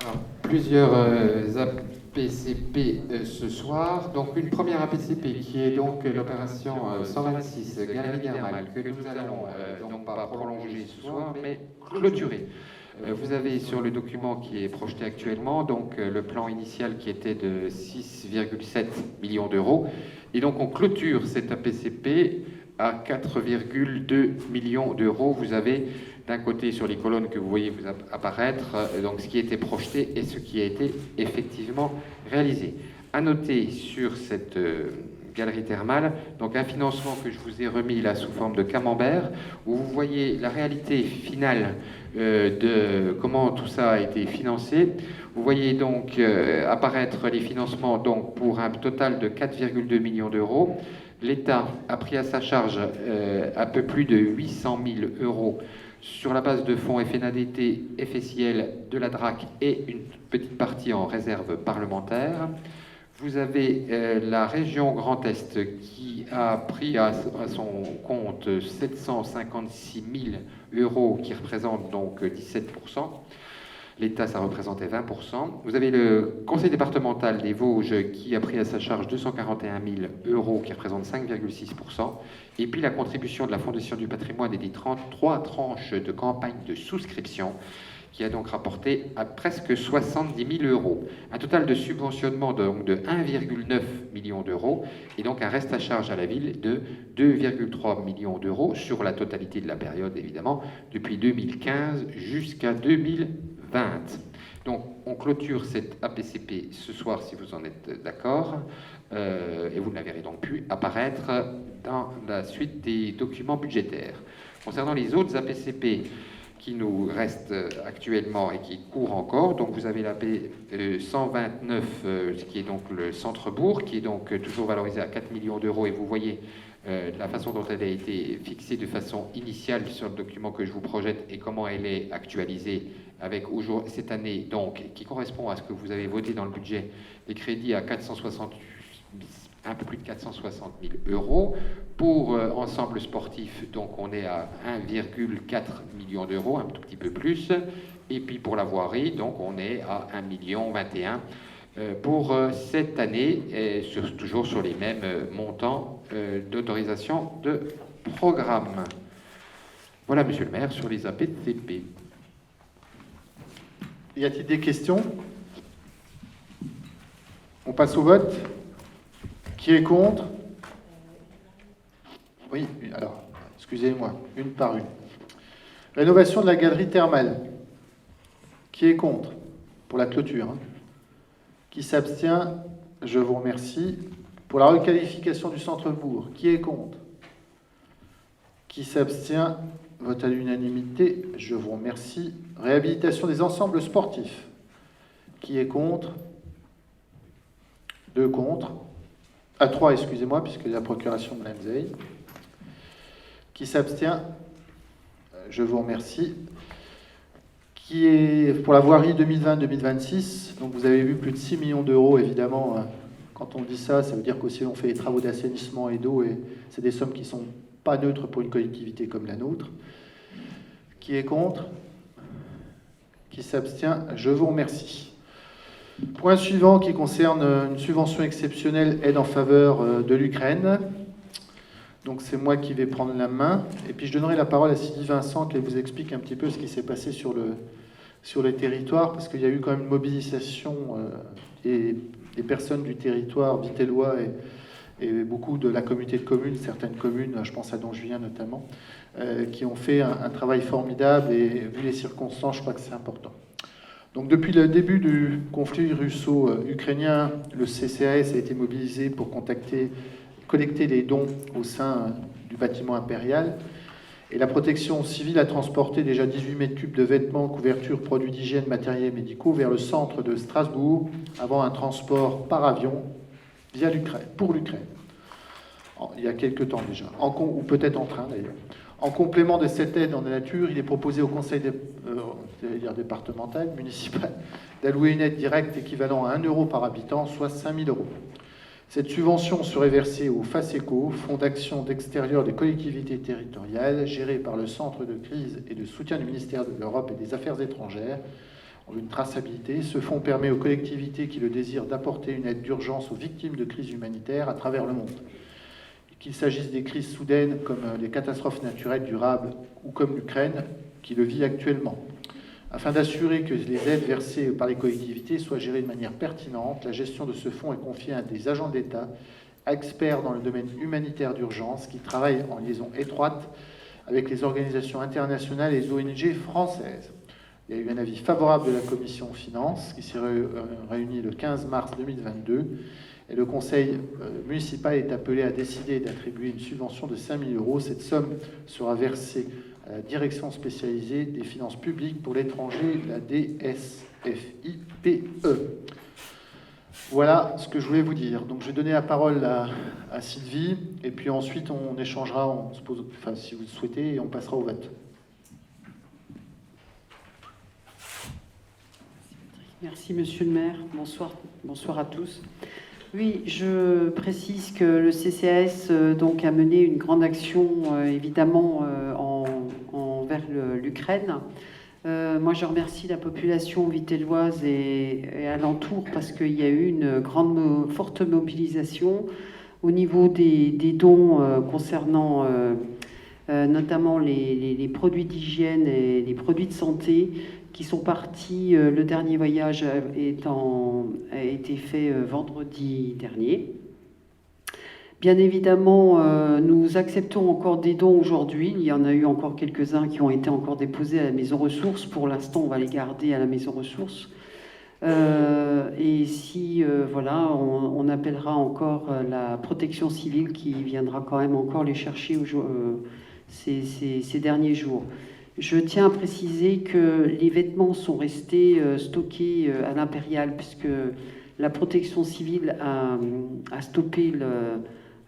S2: Alors, plusieurs APCP ce soir. Donc, une première APCP qui est donc l'opération 126, Galerie Thermale, que nous allons non pas prolonger ce soir, mais clôturer. Vous avez sur le document qui est projeté actuellement donc le plan initial qui était de 6,7 millions d'euros. Et donc, on clôture cette APCP à 4,2 millions d'euros. Vous avez d'un côté sur les colonnes que vous voyez vous apparaître donc ce qui a été projeté et ce qui a été effectivement réalisé. À noter sur cette galerie thermale, donc un financement que je vous ai remis là sous forme de camembert, où vous voyez la réalité finale de comment tout ça a été financé. Vous voyez donc apparaître les financements donc pour un total de 4,2 millions d'euros. L'État a pris à sa charge un peu plus de 800 000 euros sur la base de fonds FNADT, FSIL, de la DRAC et une petite partie en réserve parlementaire. Vous avez la région Grand Est qui a pris à son compte 756 000 euros, qui représentent donc 17%. L'État, ça représentait 20%. Vous avez le Conseil départemental des Vosges qui a pris à sa charge 241 000 euros, qui représente 5,6%. Et puis la contribution de la Fondation du patrimoine et des 33 tranches de campagne de souscription, qui a donc rapporté à presque 70 000 euros. Un total de subventionnement de 1,9 million d'euros et donc un reste à charge à la ville de 2,3 millions d'euros sur la totalité de la période, évidemment, depuis 2015 jusqu'à 2020. Donc on clôture cette APCP ce soir, si vous en êtes d'accord, et vous ne la verrez donc plus apparaître dans la suite des documents budgétaires. Concernant les autres APCP, qui nous reste actuellement et qui court encore. Donc vous avez la P129, qui est donc le centre-bourg, qui est donc toujours valorisé à 4 millions d'euros. Et vous voyez la façon dont elle a été fixée de façon initiale sur le document que je vous projette et comment elle est actualisée avec cette année, donc, qui correspond à ce que vous avez voté dans le budget, des crédits à 460, un peu plus de 460 000 euros. Pour ensemble sportif, donc on est à 1,4 million d'euros, un tout petit peu plus. Et puis pour la voirie, donc on est à 1,21 million pour cette année, et toujours sur les mêmes montants d'autorisation de programme. Voilà, monsieur le maire, sur les APCP.
S1: Y a-t-il des questions? On passe au vote. Qui est contre? Oui, alors, excusez-moi, une par une. Rénovation de la galerie thermale. Qui est contre? Pour la clôture. Hein. Qui s'abstient? Je vous remercie. Pour la requalification du centre-bourg. Qui est contre? Qui s'abstient? Vote à l'unanimité. Je vous remercie. Réhabilitation des ensembles sportifs. Qui est contre? 2 contre. À 3, excusez-moi, puisque la procuration de Lemzey. Qui s'abstient? Je vous remercie. Qui est pour la voirie 2020-2026. Donc vous avez vu plus de 6 millions d'euros, évidemment. Quand on dit ça, ça veut dire qu'aussi on fait les travaux d'assainissement et d'eau, et c'est des sommes qui ne sont pas neutres pour une collectivité comme la nôtre. Qui est contre? Qui s'abstient? Je vous remercie. Point suivant qui concerne une subvention exceptionnelle, aide en faveur de l'Ukraine. Donc c'est moi qui vais prendre la main. Et puis je donnerai la parole à Sylvie Vincent qui vous explique un petit peu ce qui s'est passé sur les territoires, parce qu'il y a eu quand même une mobilisation des personnes du territoire vitellois et beaucoup de la communauté de communes, certaines communes, je pense à Don-Julien notamment, qui ont fait un travail formidable, et vu les circonstances, je crois que c'est important. Donc depuis le début du conflit russo-ukrainien, le CCAS a été mobilisé pour collecter les dons au sein du bâtiment impérial. Et la protection civile a transporté déjà 18 mètres cubes de vêtements, couvertures, produits d'hygiène, matériels médicaux vers le centre de Strasbourg, avant un transport par avion pour l'Ukraine. Il y a quelques temps déjà, ou peut-être en train d'ailleurs. En complément de cette aide en nature, il est proposé au conseil départemental, municipal, d'allouer une aide directe équivalent à 1 euro par habitant, soit 5 000 euros. Cette subvention serait versée au FACECO, Fonds d'action d'extérieur des collectivités territoriales, géré par le Centre de crise et de soutien du ministère de l'Europe et des Affaires étrangères. En vue de traçabilité, ce fonds permet aux collectivités qui le désirent d'apporter une aide d'urgence aux victimes de crises humanitaires à travers le monde. Qu'il s'agisse des crises soudaines comme les catastrophes naturelles durables ou comme l'Ukraine qui le vit actuellement. Afin d'assurer que les aides versées par les collectivités soient gérées de manière pertinente, la gestion de ce fonds est confiée à des agents de l'État, experts dans le domaine humanitaire d'urgence, qui travaillent en liaison étroite avec les organisations internationales et les ONG françaises. Il y a eu un avis favorable de la Commission Finances, qui s'est réunie le 15 mars 2022, et le conseil municipal est appelé à décider d'attribuer une subvention de 5 000 euros. Cette somme sera versée à la direction spécialisée des finances publiques pour l'étranger, la DSFIPE. Voilà ce que je voulais vous dire. Donc je vais donner la parole à Sylvie, et puis ensuite on échangera, on se pose, enfin, si vous le souhaitez, et on passera au vote.
S6: Merci Monsieur le maire, bonsoir à tous. Oui, je précise que le CCAS donc, a mené une grande action évidemment envers l'Ukraine. Moi, je remercie la population vitelloise et alentour parce qu'il y a eu une forte mobilisation au niveau des dons concernant notamment les produits d'hygiène et les produits de santé qui sont partis. Le dernier voyage a été fait vendredi dernier. Bien évidemment, nous acceptons encore des dons aujourd'hui. Il y en a eu encore quelques-uns qui ont été encore déposés à la maison ressources. Pour l'instant, on va les garder à la maison ressources. Et si, voilà, on appellera encore la protection civile qui viendra quand même encore les chercher ces derniers jours. Je tiens à préciser que les vêtements sont restés stockés à l'Impérial puisque la protection civile a stoppé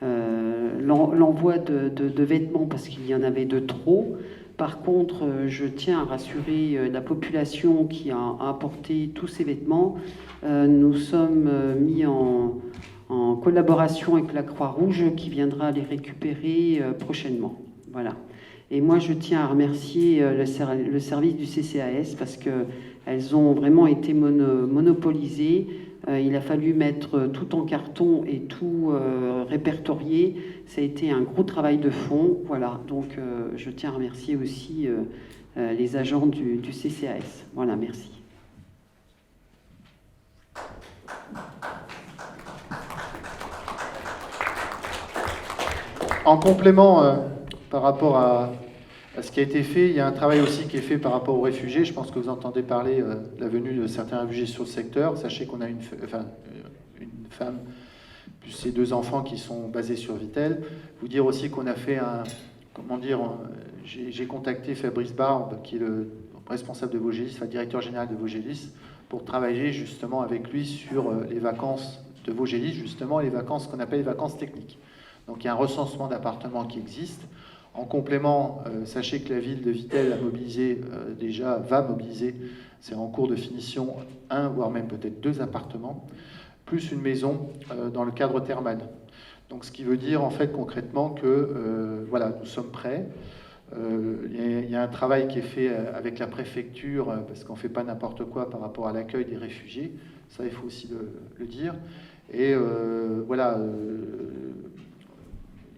S6: l'envoi de vêtements parce qu'il y en avait de trop. Par contre, je tiens à rassurer la population qui a apporté tous ces vêtements. Nous sommes mis en collaboration avec la Croix-Rouge qui viendra les récupérer prochainement. Voilà. Et moi, je tiens à remercier le service du CCAS parce qu'elles ont vraiment été monopolisées. Il a fallu mettre tout en carton et tout répertorier. Ça a été un gros travail de fond. Voilà, donc je tiens à remercier aussi les agents du CCAS. Voilà, merci.
S1: En complément, par rapport à ce qui a été fait, il y a un travail aussi qui est fait par rapport aux réfugiés. Je pense que vous entendez parler de la venue de certains réfugiés sur le secteur. Sachez qu'on a une femme plus ses 2 enfants qui sont basés sur Vittel. Vous dire aussi qu'on a fait j'ai contacté Fabrice Barbe, qui est le responsable de Vogélis, enfin directeur général de Vogélis, pour travailler justement avec lui sur les vacances de Vogélis, justement, les vacances qu'on appelle les vacances techniques. Donc il y a un recensement d'appartements qui existe. En complément, sachez que la ville de Vittel a mobilisé, va mobiliser, c'est en cours de finition, 1 voire même peut-être 2 appartements, plus une maison dans le cadre thermal. Donc ce qui veut dire en fait concrètement que voilà, nous sommes prêts. Il y a un travail qui est fait avec la préfecture, parce qu'on ne fait pas n'importe quoi par rapport à l'accueil des réfugiés, ça il faut aussi le dire. Et voilà,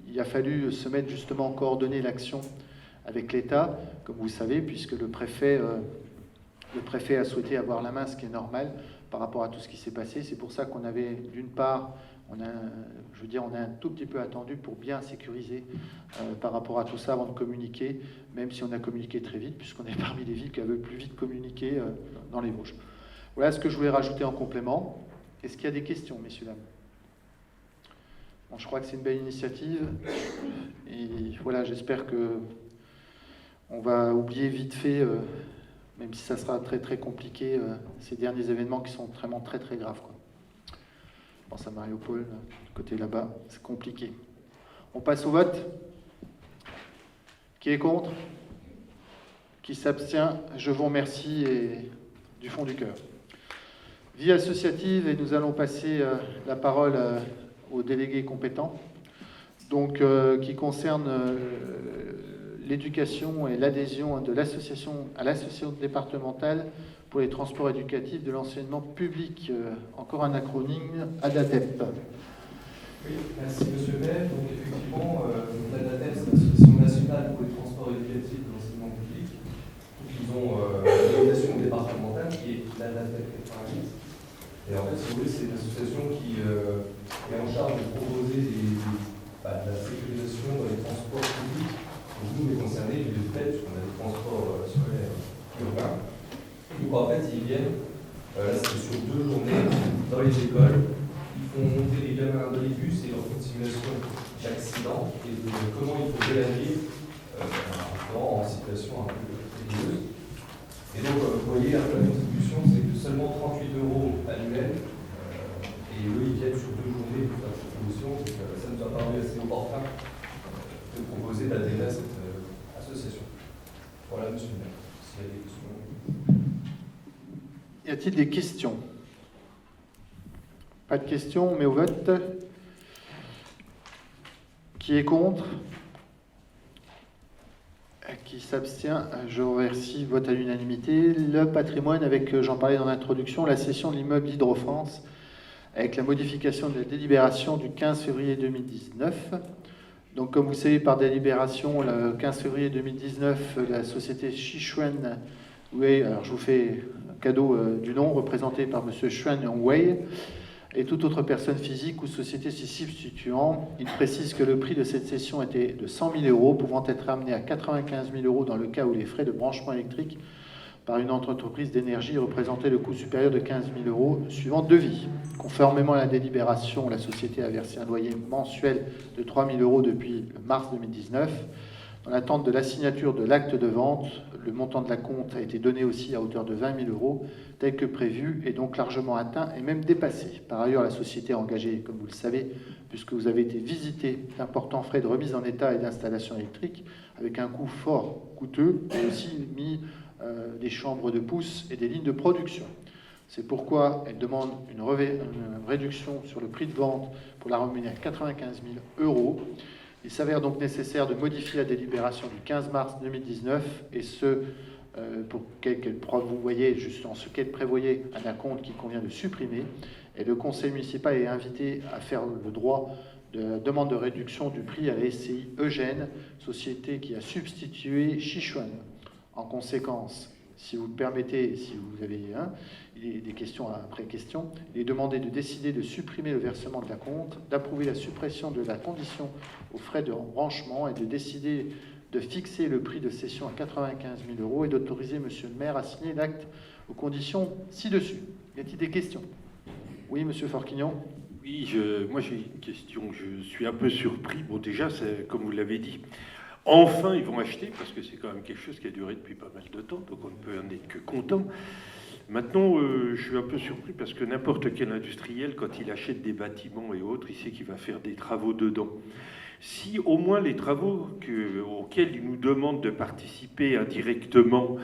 S1: il a fallu se mettre justement, coordonner l'action avec l'État, comme vous le savez, puisque le préfet a souhaité avoir la main, ce qui est normal par rapport à tout ce qui s'est passé. C'est pour ça qu'on avait, d'une part, on a un tout petit peu attendu pour bien sécuriser par rapport à tout ça avant de communiquer, même si on a communiqué très vite, puisqu'on est parmi les villes qui avaient le plus vite communiqué dans les Vosges. Voilà ce que je voulais rajouter en complément. Est-ce qu'il y a des questions, messieurs, dames ? Bon, je crois que c'est une belle initiative. Et voilà, j'espère que on va oublier vite fait, même si ça sera très très compliqué, ces derniers événements qui sont vraiment très très graves, quoi. Je pense à Mariupol, du côté là-bas, c'est compliqué. On passe au vote. Qui est contre ? Qui s'abstient ? Je vous remercie et du fond du cœur. Vie associative, et nous allons passer la parole aux délégués compétents, donc qui concerne l'éducation et l'adhésion de l'association à l'association départementale pour les transports éducatifs de l'enseignement public. Encore un acronyme, ADATEP.
S7: Oui, merci Monsieur le maire. Donc effectivement, l'ADATEP, c'est l'Association nationale pour les transports éducatifs de l'enseignement public. Donc ils ont une organisation départementale qui est l'ADATEP 88. Et en fait, si vous voulez, c'est une association qui est en charge de proposer la sécurisation dans les transports publics. Donc nous, on est concernés du fait, puisqu'on a des transports scolaires urbains. Donc en fait, ils viennent, là c'est sur 2 journées, dans les écoles. Ils font monter les gamins dans les bus et leur font une simulation d'accident et de comment il faut réagir en situation un peu périlleuse. Et donc, vous voyez, la contribution, c'est que seulement 38 € annuels. Et Et eux, ils viennent sur 2 journées pour faire cette émission. Donc, ça nous a paru assez opportun de proposer d'adhérer à cette association. Voilà, monsieur le maire, s'il y a des questions.
S1: Y a-t-il des questions? Pas de questions, on met au vote. Qui est contre? Qui s'abstient? Je vous remercie. Vote à l'unanimité. Le patrimoine, avec, j'en parlais dans l'introduction, la cession de l'immeuble d'Hydro-France, avec la modification de la délibération du 15 février 2019. Donc, comme vous savez, par délibération, le 15 février 2019, la société Sichuan Wei, alors je vous fais un cadeau du nom, représenté par M. Xuan Wei, et toute autre personne physique ou société s'y substituant. Il précise que le prix de cette cession était de 100 000 euros, pouvant être amené à 95 000 euros dans le cas où les frais de branchement électrique par une entreprise d'énergie représentaient le coût supérieur de 15 000 euros suivant devis. Conformément à la délibération, la société a versé un loyer mensuel de 3 000 euros depuis mars 2019. Dans l'attente de la signature de l'acte de vente, le montant de la compte a été donné aussi à hauteur de 20 000 euros, tel que prévu, et donc largement atteint et même dépassé. Par ailleurs, la société a engagé, comme vous le savez, puisque vous avez été visité, d'importants frais de remise en état et d'installation électrique, avec un coût fort coûteux, et aussi mis des chambres de pousse et des lignes de production. C'est pourquoi elle demande une réduction sur le prix de vente pour la ramener à 95 000 euros. Il s'avère donc nécessaire de modifier la délibération du 15 mars 2019 et ce, vous voyez juste en ce qu'elle prévoyait un acompte qu'il convient de supprimer. Et le conseil municipal est invité à faire le droit de la demande de réduction du prix à la SCI Eugène, société qui a substitué Sichuan. En conséquence, si vous le permettez, si vous avez il y a des questions après questions, il est demandé de décider de supprimer le versement de la compte, d'approuver la suppression de la condition aux frais de branchement et de décider de fixer le prix de cession à 95 000 euros et d'autoriser monsieur le maire à signer l'acte aux conditions ci-dessus. Y a-t-il des questions? Oui, monsieur Forquignon.
S3: Oui, moi j'ai une question. Je suis un peu surpris. Bon, déjà, c'est comme vous l'avez dit. Enfin, ils vont acheter, parce que c'est quand même quelque chose qui a duré depuis pas mal de temps, donc on ne peut en être que content. Maintenant, je suis un peu surpris parce que n'importe quel industriel, quand il achète des bâtiments et autres, il sait qu'il va faire des travaux dedans. Si au moins les travaux auxquels il nous demande de participer indirectement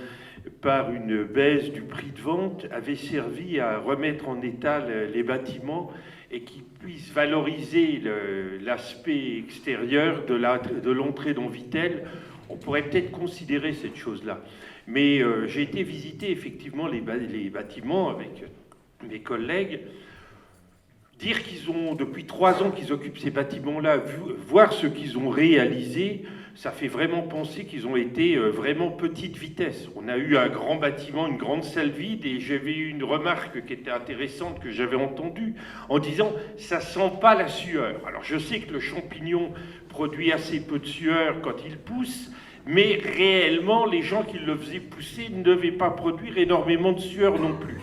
S3: par une baisse du prix de vente avaient servi à remettre en état les bâtiments et qui puissent valoriser l'aspect extérieur de l'entrée dans Vittel, on pourrait peut-être considérer cette chose-là. Mais j'ai été visiter effectivement les bâtiments avec mes collègues. Dire qu'ils ont, depuis 3 ans qu'ils occupent ces bâtiments-là, voir ce qu'ils ont réalisé, ça fait vraiment penser qu'ils ont été vraiment petite vitesse. On a eu un grand bâtiment, une grande salle vide, et j'avais eu une remarque qui était intéressante que j'avais entendue, en disant « ça sent pas la sueur ». Alors je sais que le champignon produit assez peu de sueur quand il pousse, mais réellement, les gens qui le faisaient pousser ne devaient pas produire énormément de sueur non plus.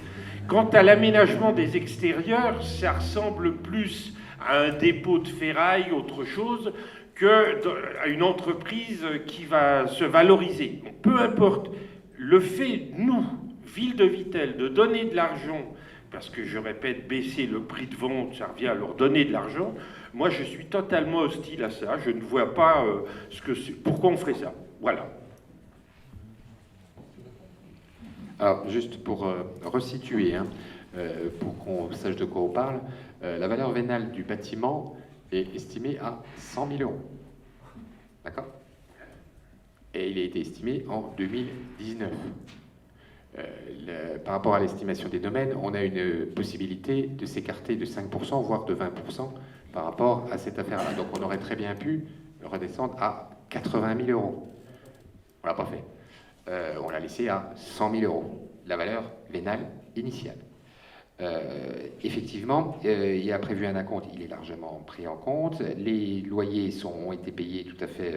S3: Quant à l'aménagement des extérieurs, ça ressemble plus à un dépôt de ferraille, autre chose, qu'à une entreprise qui va se valoriser. Donc, peu importe, le fait, nous, ville de Vittel, de donner de l'argent, parce que je répète, baisser le prix de vente, ça revient à leur donner de l'argent, moi je suis totalement hostile à ça, je ne vois pas pourquoi on ferait ça. Voilà.
S2: Alors, juste pour resituer, pour qu'on sache de quoi on parle, la valeur vénale du bâtiment est estimé à 100 000 euros. D'accord? Et il a été estimé en 2019. Par rapport à l'estimation des domaines, on a une possibilité de s'écarter de 5%, voire de 20% par rapport à cette affaire-là. Donc on aurait très bien pu redescendre à 80 000 euros. On ne l'a pas fait. On l'a laissé à 100 000 euros, la valeur vénale initiale. Effectivement, il y a prévu un acompte, il est largement pris en compte. Les loyers ont été payés tout à fait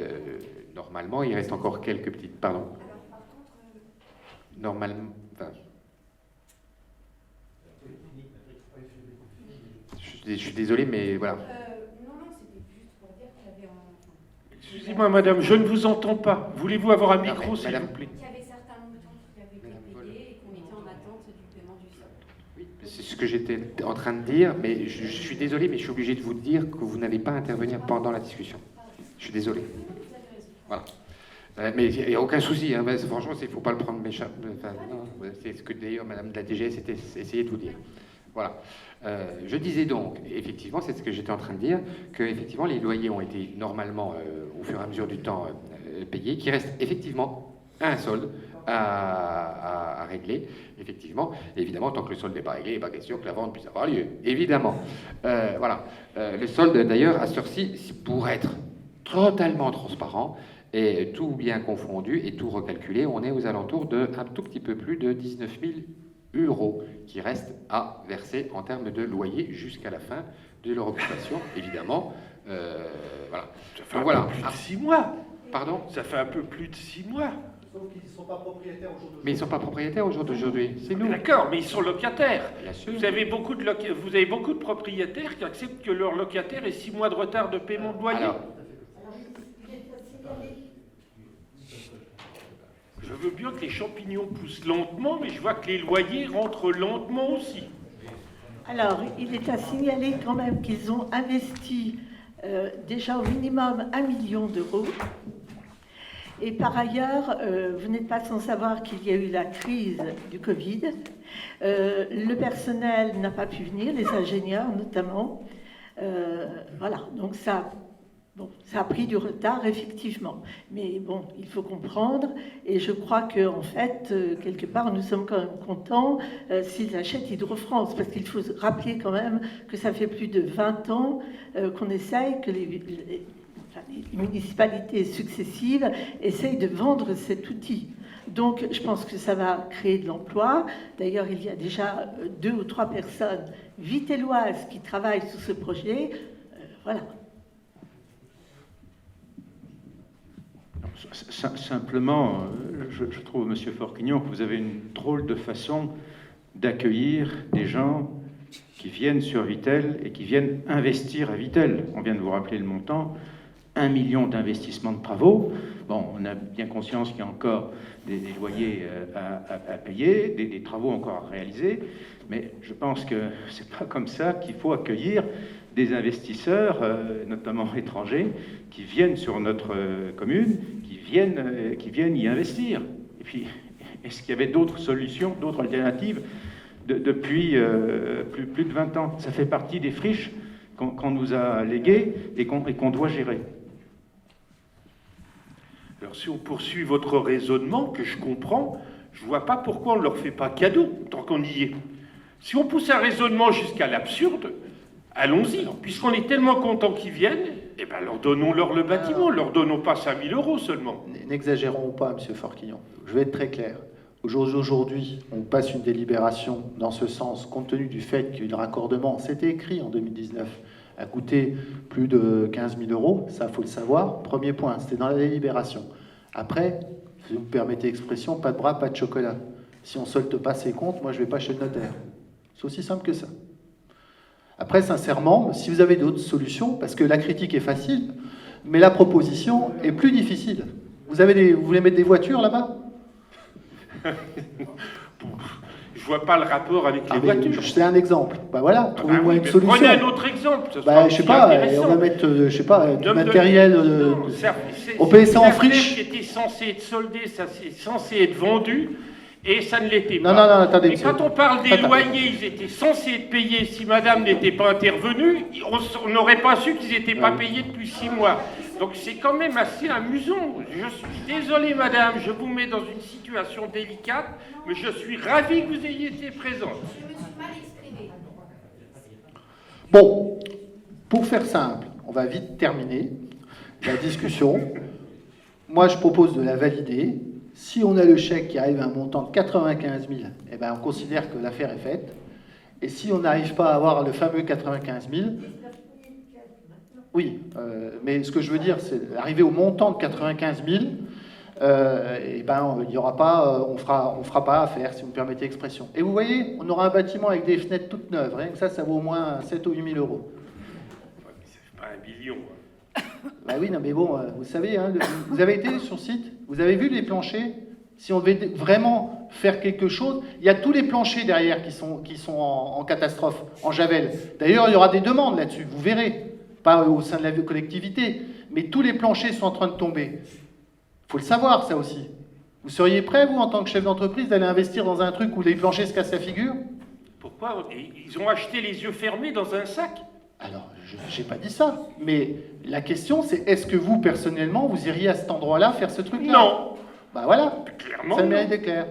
S2: normalement. Il reste encore quelques petites... Pardon. Normalement... Enfin, je suis désolé, mais voilà.
S8: Non, c'était juste pour dire qu'il y avait
S3: Excusez-moi, madame, je ne vous entends pas. Voulez-vous avoir un micro, s'il vous plaît?
S8: qu'il y avait certains montants qui avaient été payés et qu'on était en attente du paiement du sol.
S2: Oui, c'est ce que j'étais en train de dire, mais je suis désolé, mais je suis obligé de vous dire que vous n'avez pas à intervenir pendant la discussion. Je suis désolé. Voilà. Mais il n'y a aucun souci, hein, franchement, il ne faut pas le prendre méchant. Enfin, c'est ce que d'ailleurs Madame de la DGS essayait de vous dire. Voilà. Je disais donc, effectivement, c'est ce que j'étais en train de dire, que effectivement les loyers ont été normalement, au fur et à mesure du temps, payés, qu'il reste effectivement un solde à régler, effectivement. Et évidemment, tant que le solde n'est pas réglé, il n'est pas question que la vente puisse avoir lieu, évidemment. Voilà. Le solde, d'ailleurs, à ce pour être totalement transparent, et tout bien confondu et tout recalculé, on est aux alentours de un tout petit peu plus de 19 000 € qui restent à verser en termes de loyer jusqu'à la fin de leur occupation, évidemment. Voilà.
S3: Ça fait
S2: Donc,
S3: un
S2: voilà.
S3: peu plus de 6 mois.
S2: Pardon ?
S3: Ça fait un peu plus de 6 mois.
S1: Sauf qu'ils ne sont pas propriétaires aujourd'hui.
S2: Mais ils ne sont pas propriétaires au jour d'aujourd'hui. C'est nous.
S3: D'accord, mais ils sont locataires.
S2: Bien sûr.
S3: Vous avez beaucoup de propriétaires qui acceptent que leur locataire ait 6 mois de retard de paiement de loyer.
S2: Alors,
S3: Je veux bien que les champignons poussent lentement, mais je vois que les loyers rentrent lentement aussi.
S9: Alors, il est à signaler quand même qu'ils ont investi déjà au minimum 1 million d'euros. Et par ailleurs, vous n'êtes pas sans savoir qu'il y a eu la crise du Covid. Le personnel n'a pas pu venir, les ingénieurs notamment. Voilà, donc ça a pris du retard, effectivement. Mais bon, il faut comprendre. Et je crois qu'en fait, quelque part, nous sommes quand même contents s'ils achètent Hydro-France. Parce qu'il faut rappeler quand même que ça fait plus de 20 ans qu'on essaye, que les municipalités successives essayent de vendre cet outil. Donc, je pense que ça va créer de l'emploi. D'ailleurs, il y a déjà 2 ou 3 personnes vitelloises qui travaillent sur ce projet. Voilà.
S10: Simplement, je trouve, Monsieur Forquignon, que vous avez une drôle de façon d'accueillir des gens qui viennent sur Vittel et qui viennent investir à Vittel. On vient de vous rappeler le montant, 1 million d'investissements de travaux. Bon, on a bien conscience qu'il y a encore des loyers à payer, des travaux encore à réaliser, mais je pense que c'est pas comme ça qu'il faut accueillir des investisseurs, notamment étrangers, qui viennent sur notre commune, qui viennent y investir. Et puis, est-ce qu'il y avait d'autres solutions, d'autres alternatives depuis plus de 20 ans? Ça fait partie des friches qu'on nous a léguées et qu'on doit gérer.
S3: Alors, si on poursuit votre raisonnement, que je comprends, je ne vois pas pourquoi on ne leur fait pas cadeau, tant qu'on y est. Si on pousse un raisonnement jusqu'à l'absurde, allons-y. Puisqu'on est tellement content qu'ils viennent, eh ben, leur donnons-leur le bâtiment, leur donnons pas 5 000 € seulement.
S1: N'exagérons pas, Monsieur Forquignon. Je vais être très clair. Aujourd'hui, on passe une délibération dans ce sens, compte tenu du fait qu'il y a eu un raccordement, c'était écrit en 2019, a coûté plus de 15 000 €, ça faut le savoir. Premier point, c'était dans la délibération. Après, si vous me permettez l'expression, pas de bras, pas de chocolat. Si on ne solde pas ses comptes, moi je ne vais pas chez le notaire. C'est aussi simple que ça. Après, sincèrement, si vous avez d'autres solutions, parce que la critique est facile, mais la proposition est plus difficile. Vous voulez mettre des voitures là-bas?
S3: Je vois pas le rapport avec les voitures.
S1: C'est un exemple. Bah voilà, trouvez-moi une solution.
S3: Prenez un autre exemple.
S1: Je sais pas, on va mettre, du matériel. On paye ça en friche.
S3: Qui était censé être soldé, ça c'est censé être vendu. Et ça ne l'était pas.
S1: Non, attendez.
S3: Et quand on parle des loyers, ils étaient censés être payés. Si madame n'était pas intervenue, on n'aurait pas su qu'ils n'étaient pas payés depuis 6 mois. Donc c'est quand même assez amusant. Je suis désolé madame, je vous mets dans une situation délicate, mais je suis ravi que vous ayez été présente.
S8: Je me suis mal exprimée.
S1: Bon, pour faire simple, on va vite terminer la discussion. Moi, je propose de la valider. Si on a le chèque qui arrive à un montant de 95 000, eh ben, on considère que l'affaire est faite. Et si on n'arrive pas à avoir le fameux 95 000, oui, mais ce que je veux dire, c'est arriver au montant de 95 000, eh ben, il y aura pas, on fera pas affaire, si vous me permettez l'expression. Et vous voyez, on aura un bâtiment avec des fenêtres toutes neuves. Rien que ça vaut au moins 7 ou 8 000 €.
S3: Ouais, mais ça fait pas 1 million.
S1: Bah oui, non, mais bon, vous savez, hein, vous avez été sur le site, vous avez vu les planchers, si on devait vraiment faire quelque chose. Il y a tous les planchers derrière qui sont en catastrophe, en javel. D'ailleurs, il y aura des demandes là-dessus, vous verrez. Pas au sein de la collectivité, mais tous les planchers sont en train de tomber. Il faut le savoir, ça aussi. Vous seriez prêt, vous, en tant que chef d'entreprise, d'aller investir dans un truc où les planchers se cassent la figure?
S3: Pourquoi? Ils ont acheté les yeux fermés dans un sac?
S1: Alors, je n'ai pas dit ça, mais la question, c'est est-ce que vous, personnellement, vous iriez à cet endroit-là faire ce truc-là?
S3: Non.
S1: Bah voilà,
S3: Clairement,
S1: ça le
S3: non.
S1: mérite d'être clair.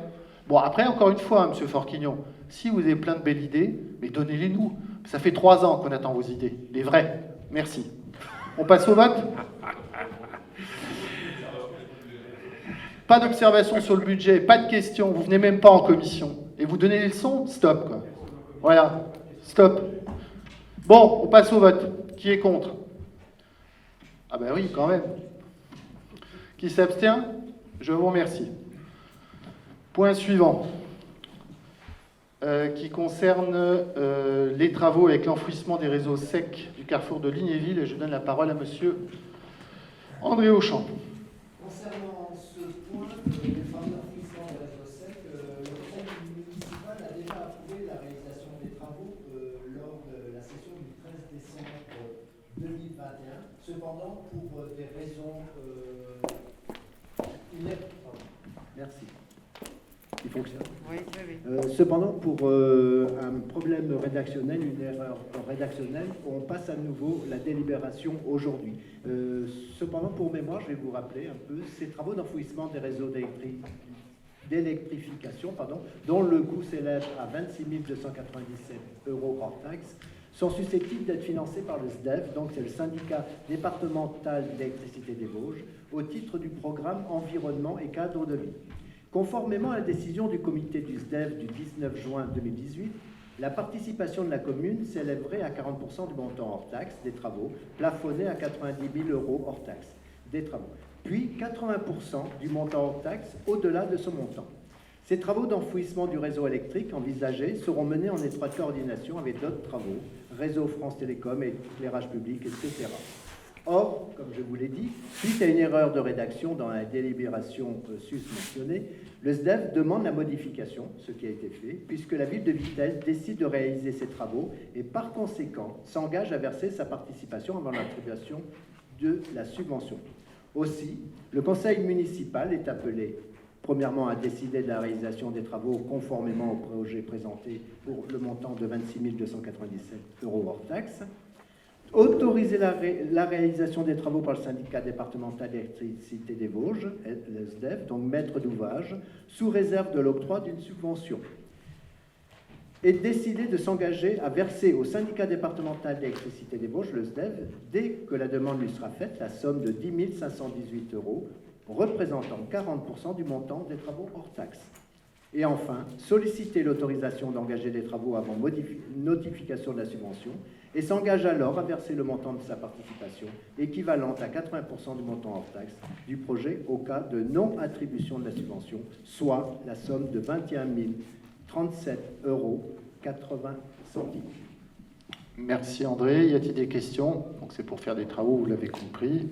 S1: Bon, après, encore une fois, Monsieur Forquignon, si vous avez plein de belles idées, mais donnez-les nous. Ça fait 3 ans qu'on attend vos idées, les vraies. Merci. On passe au vote? Pas d'observation sur le budget, pas de questions, vous venez même pas en commission. Et vous donnez les leçons? Stop, quoi. Voilà, stop. Bon, on passe au vote. Qui est contre? Ah ben oui, quand même. Qui s'abstient? Je vous remercie. Point suivant, qui concerne les travaux avec l'enfouissement des réseaux secs du carrefour de Lignéville. Et je donne la parole à monsieur André Auchamp.
S11: Concernant ce point, les travaux d'enfouissement des réseaux secs, le conseil municipal a déjà approuvé la réalisation des travaux lors de la session du 13 décembre 2021. Cependant, pour des raisons... Merci. Il fonctionne.
S6: Oui, oui, oui.
S11: Cependant, pour un problème rédactionnel, une erreur rédactionnelle, on passe à nouveau la délibération aujourd'hui. Cependant, pour mémoire, je vais vous rappeler un peu ces travaux d'enfouissement des réseaux d'électrification, dont le coût s'élève à 26 297 € hors taxe, sont susceptibles d'être financés par le SDEF, donc c'est le syndicat départemental d'électricité des Vosges, au titre du programme Environnement et cadre de vie. Conformément à la décision du comité du SDEF du 19 juin 2018, la participation de la commune s'élèverait à 40% du montant hors taxe des travaux, plafonné à 90 000 € hors taxe des travaux, puis 80% du montant hors taxe au-delà de ce montant. Ces travaux d'enfouissement du réseau électrique envisagés seront menés en étroite coordination avec d'autres travaux, réseau France Télécom, éclairage public, etc. Or, comme je vous l'ai dit, suite à une erreur de rédaction dans la délibération sus-mentionnée, le SDEF demande la modification, ce qui a été fait, puisque la ville de Vittel décide de réaliser ces travaux et par conséquent s'engage à verser sa participation avant l'attribution de la subvention. Aussi, le conseil municipal est appelé premièrement à décider de la réalisation des travaux conformément au projet présenté pour le montant de 26 297 € hors taxe, autoriser la réalisation des travaux par le syndicat départemental d'électricité des Vosges, le SDEF, donc maître d'ouvrage, sous réserve de l'octroi d'une subvention. Et décider de s'engager à verser au syndicat départemental d'électricité des Vosges, le SDEF, dès que la demande lui sera faite, la somme de 10 518 €, représentant 40% du montant des travaux hors taxe. Et enfin, solliciter l'autorisation d'engager des travaux avant notification de la subvention et s'engage alors à verser le montant de sa participation, équivalente à 80% du montant hors taxe du projet au cas de non-attribution de la subvention, soit la somme de 21 037 € 80 centimes.
S1: Merci André. Y a-t-il des questions? Donc c'est pour faire des travaux, vous l'avez compris.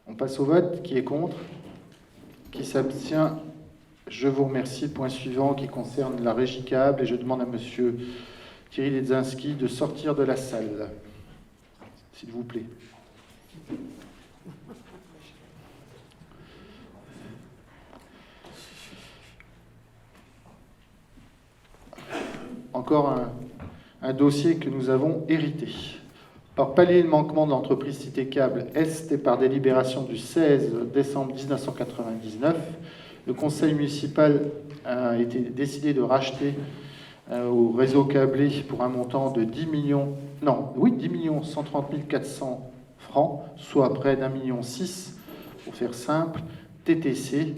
S1: On passe au vote. Qui est contre? Qui s'abstient? Je vous remercie. Point suivant qui concerne la régie câble et je demande à monsieur Thierry Ledzinski de sortir de la salle. S'il vous plaît. Encore un dossier que nous avons hérité. Par pallier le manquement de l'entreprise Cité Câble Est et par délibération du 16 décembre 1999, le conseil municipal a été décidé de racheter au réseau câblé pour un montant de 10 130 400 francs, soit près d'1,6 million, pour faire simple, TTC,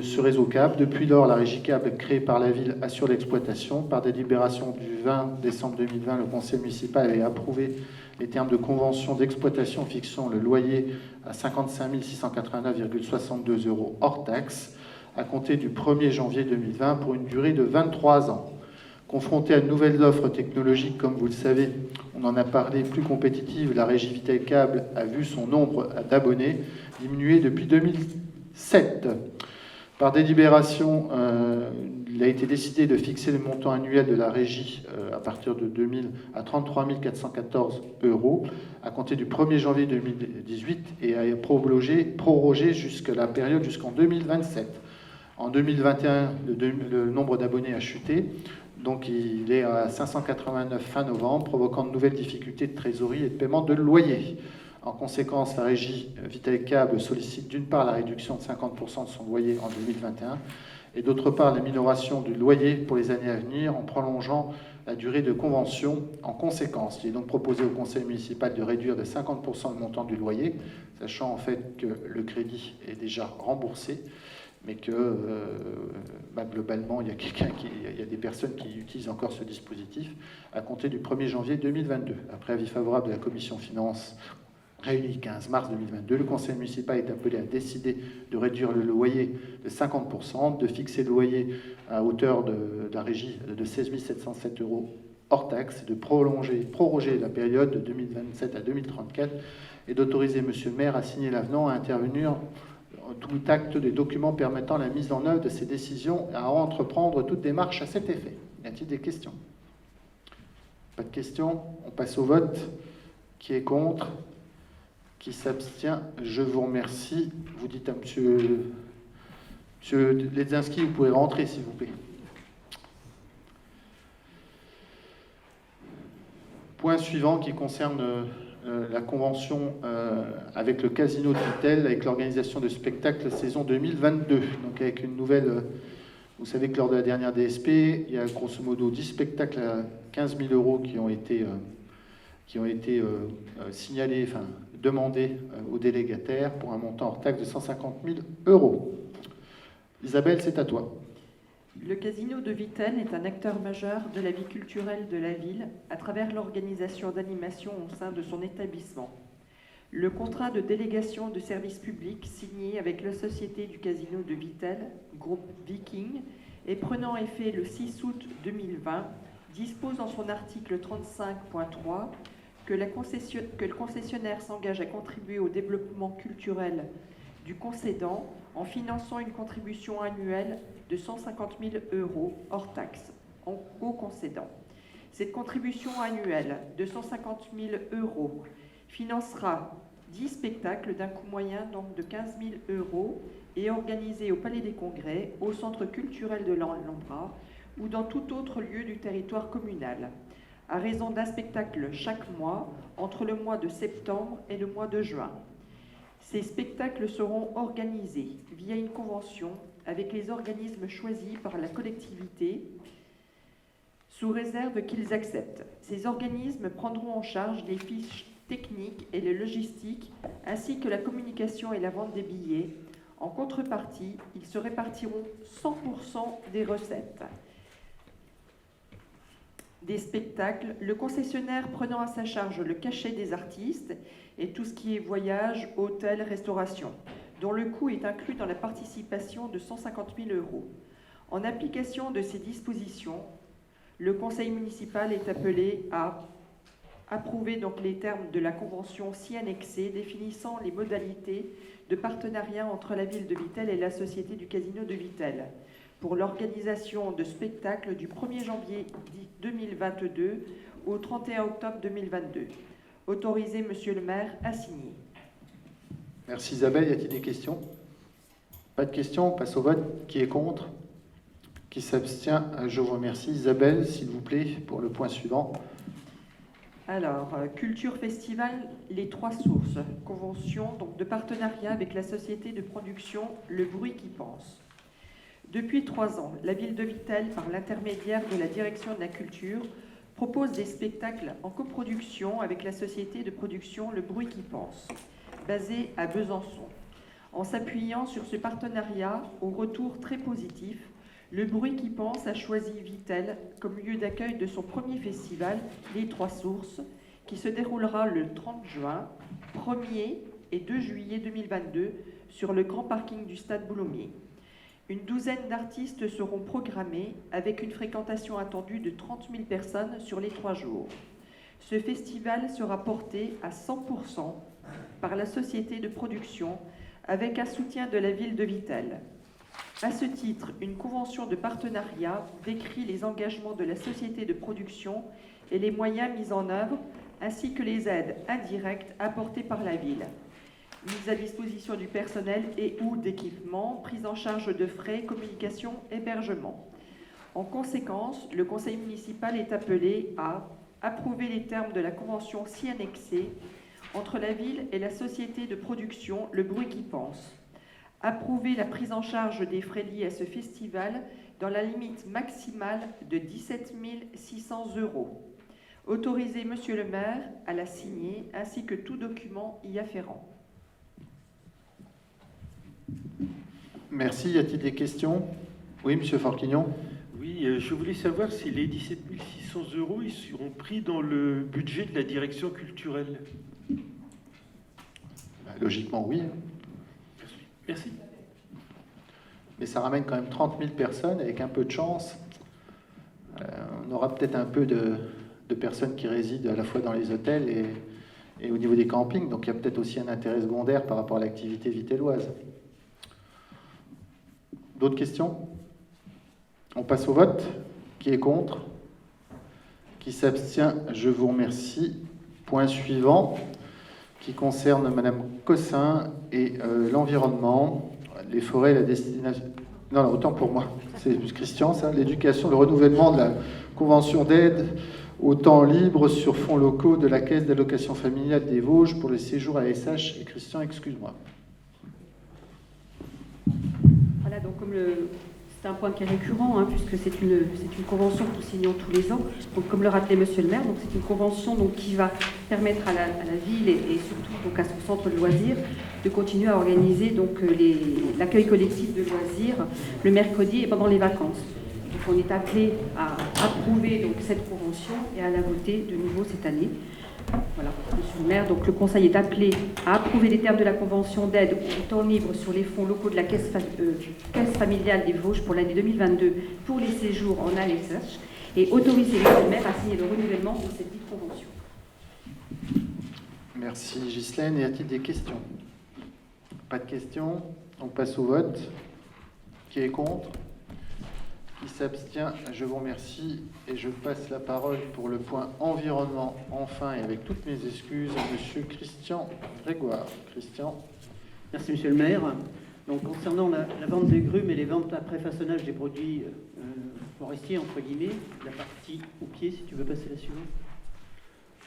S1: ce réseau câble. Depuis lors, la régie câble créée par la ville assure l'exploitation. Par délibération du 20 décembre 2020, le conseil municipal avait approuvé les termes de convention d'exploitation fixant le loyer à 55 689,62 € hors taxe à compter du 1er janvier 2020 pour une durée de 23 ans. Confrontée à de nouvelles offres technologiques, comme vous le savez, on en a parlé, plus compétitives, la régie Vittel Câble a vu son nombre d'abonnés diminuer depuis 2007. Par délibération, il a été décidé de fixer le montant annuel de la régie à partir de 2000 à 33 414 euros à compter du 1er janvier 2018 et à proroger jusqu'à la période jusqu'en 2027. En 2021, le nombre d'abonnés a chuté, donc il est à 589 fin novembre, provoquant de nouvelles difficultés de trésorerie et de paiement de loyer. En conséquence, la régie Vitel-Câble sollicite d'une part la réduction de 50% de son loyer en 2021 et d'autre part la minoration du loyer pour les années à venir en prolongeant la durée de convention en conséquence. Il est donc proposé au conseil municipal de réduire de 50% le montant du loyer, sachant en fait que le crédit est déjà remboursé, mais que globalement, il y a des personnes qui utilisent encore ce dispositif à compter du 1er janvier 2022. Après avis favorable de la commission finances réunie le 15 mars 2022, le conseil municipal est appelé à décider de réduire le loyer de 50%, de fixer le loyer à hauteur de la régie de 16 707 euros hors taxe, de proroger la période de 2027 à 2034 et d'autoriser M. le maire à signer l'avenant, à intervenir tout acte des documents permettant la mise en œuvre de ces décisions et à entreprendre toute démarche à cet effet. Y a-t-il des questions? Pas de questions? On passe au vote. Qui est contre? Qui s'abstient? Je vous remercie. Vous dites à monsieur Ledzinski, vous pouvez rentrer, s'il vous plaît. Point suivant qui concerne la convention avec le Casino de Vitel, avec l'organisation de spectacles saison 2022. Donc avec une nouvelle... Vous savez que lors de la dernière DSP, il y a grosso modo 10 spectacles à 15 000 euros qui ont été signalés, enfin demandés aux délégataires pour un montant hors taxe de 150 000 euros. Isabelle, c'est à toi.
S12: Le Casino de Vitel est un acteur majeur de la vie culturelle de la ville à travers l'organisation d'animations au sein de son établissement. Le contrat de délégation de service public signé avec la Société du Casino de Vitel, groupe Viking, et prenant effet le 6 août 2020, dispose en son article 35.3 que le concessionnaire s'engage à contribuer au développement culturel du concédant en finançant une contribution annuelle de 150 000 euros hors taxe au concédant. Cette contribution annuelle de 150 000 euros financera 10 spectacles d'un coût moyen donc de 15 000 euros et organisés au Palais des Congrès, au Centre culturel de l'Alhambra ou dans tout autre lieu du territoire communal, à raison d'un spectacle chaque mois entre le mois de septembre et le mois de juin. Ces spectacles seront organisés via une convention avec les organismes choisis par la collectivité sous réserve qu'ils acceptent. Ces organismes prendront en charge les fiches techniques et les logistiques ainsi que la communication et la vente des billets. En contrepartie, ils se répartiront 100% des recettes des spectacles, le concessionnaire prenant à sa charge le cachet des artistes et tout ce qui est voyage, hôtel, restauration, dont le coût est inclus dans la participation de 150 000 euros. En application de ces dispositions, le conseil municipal est appelé à approuver donc les termes de la convention ci annexée définissant les modalités de partenariat entre la ville de Vitel et la Société du Casino de Vitel pour l'organisation de spectacles du 1er janvier 2022 au 31 octobre 2022. Autorisé, Monsieur le maire, à signer.
S1: Merci Isabelle. Y a-t-il des questions? Pas de questions. On passe au vote. Qui est contre? Qui s'abstient? Je vous remercie. Isabelle, s'il vous plaît, pour le point suivant.
S12: Alors, Culture Festival, les Trois Sources, convention donc, de partenariat avec la société de production Le Bruit qui pense. Depuis 3 ans, la ville de Vitel, par l'intermédiaire de la direction de la culture, propose des spectacles en coproduction avec la société de production Le Bruit qui pense, basée à Besançon. En s'appuyant sur ce partenariat, au retour très positif, Le Bruit qui pense a choisi Vitel comme lieu d'accueil de son premier festival, Les Trois Sources, qui se déroulera le 30 juin, 1er et 2 juillet 2022 sur le grand parking du stade Boulommier. Une douzaine d'artistes seront programmés avec une fréquentation attendue de 30 000 personnes sur les 3 jours. Ce festival sera porté à 100% par la société de production avec un soutien de la ville de Vitel. À ce titre, une convention de partenariat décrit les engagements de la société de production et les moyens mis en œuvre, ainsi que les aides indirectes apportées par la ville. Mise à disposition du personnel et ou d'équipements, prise en charge de frais, communication, hébergement. En conséquence, le conseil municipal est appelé à approuver les termes de la convention ci annexée entre la ville et la société de production Le Bruit qui pense. Approuver la prise en charge des frais liés à ce festival dans la limite maximale de 17 600 €. Autoriser Monsieur le maire à la signer ainsi que tout document y afférent.
S1: Merci. Y a-t-il des questions? Oui, Monsieur Forquignon.
S3: Oui, je voulais savoir si les 17 600 € ils seront pris dans le budget de la direction culturelle.
S1: Logiquement, oui.
S3: Merci.
S1: Mais ça ramène quand même 30 000 personnes. Avec un peu de chance, on aura peut-être un peu de personnes qui résident à la fois dans les hôtels et au niveau des campings. Donc il y a peut-être aussi un intérêt secondaire par rapport à l'activité vitelloise. D'autres questions? On passe au vote. Qui est contre? Qui s'abstient? Je vous remercie. Point suivant, qui concerne Madame Cossin et l'environnement, les forêts, la destination... Non, autant pour moi. C'est Christian, ça. L'éducation, le renouvellement de la convention d'aide au temps libre sur fonds locaux de la Caisse d'allocation familiale des Vosges pour le séjour à SH. Et Christian, excuse-moi.
S13: Voilà, donc comme c'est un point qui est récurrent, puisque c'est une convention que nous signons tous les ans. Donc, comme le rappelait Monsieur le maire, donc c'est une convention donc, qui va permettre à la ville et surtout donc, à son centre de loisirs de continuer à organiser donc, l'accueil collectif de loisirs le mercredi et pendant les vacances. Donc on est appelé à approuver donc, cette convention et à la voter de nouveau cette année. Voilà, Monsieur le maire, donc le Conseil est appelé à approuver les termes de la convention d'aide au temps libre sur les fonds locaux de la Caisse familiale des Vosges pour l'année 2022 pour les séjours en ASH et autoriser Monsieur le maire à signer le renouvellement de cette dite convention.
S1: Merci Ghislaine. Y a-t-il des questions? Pas de questions. On passe au vote. Qui est contre? Qui s'abstient? Je vous remercie et je passe la parole pour le point environnement, enfin, et avec toutes mes excuses, à Monsieur Christian Grégoire. Christian.
S11: Merci Monsieur le maire. Donc concernant la vente des grumes et les ventes après façonnage des produits forestiers, entre guillemets, la partie au pied, si tu veux passer la suivante.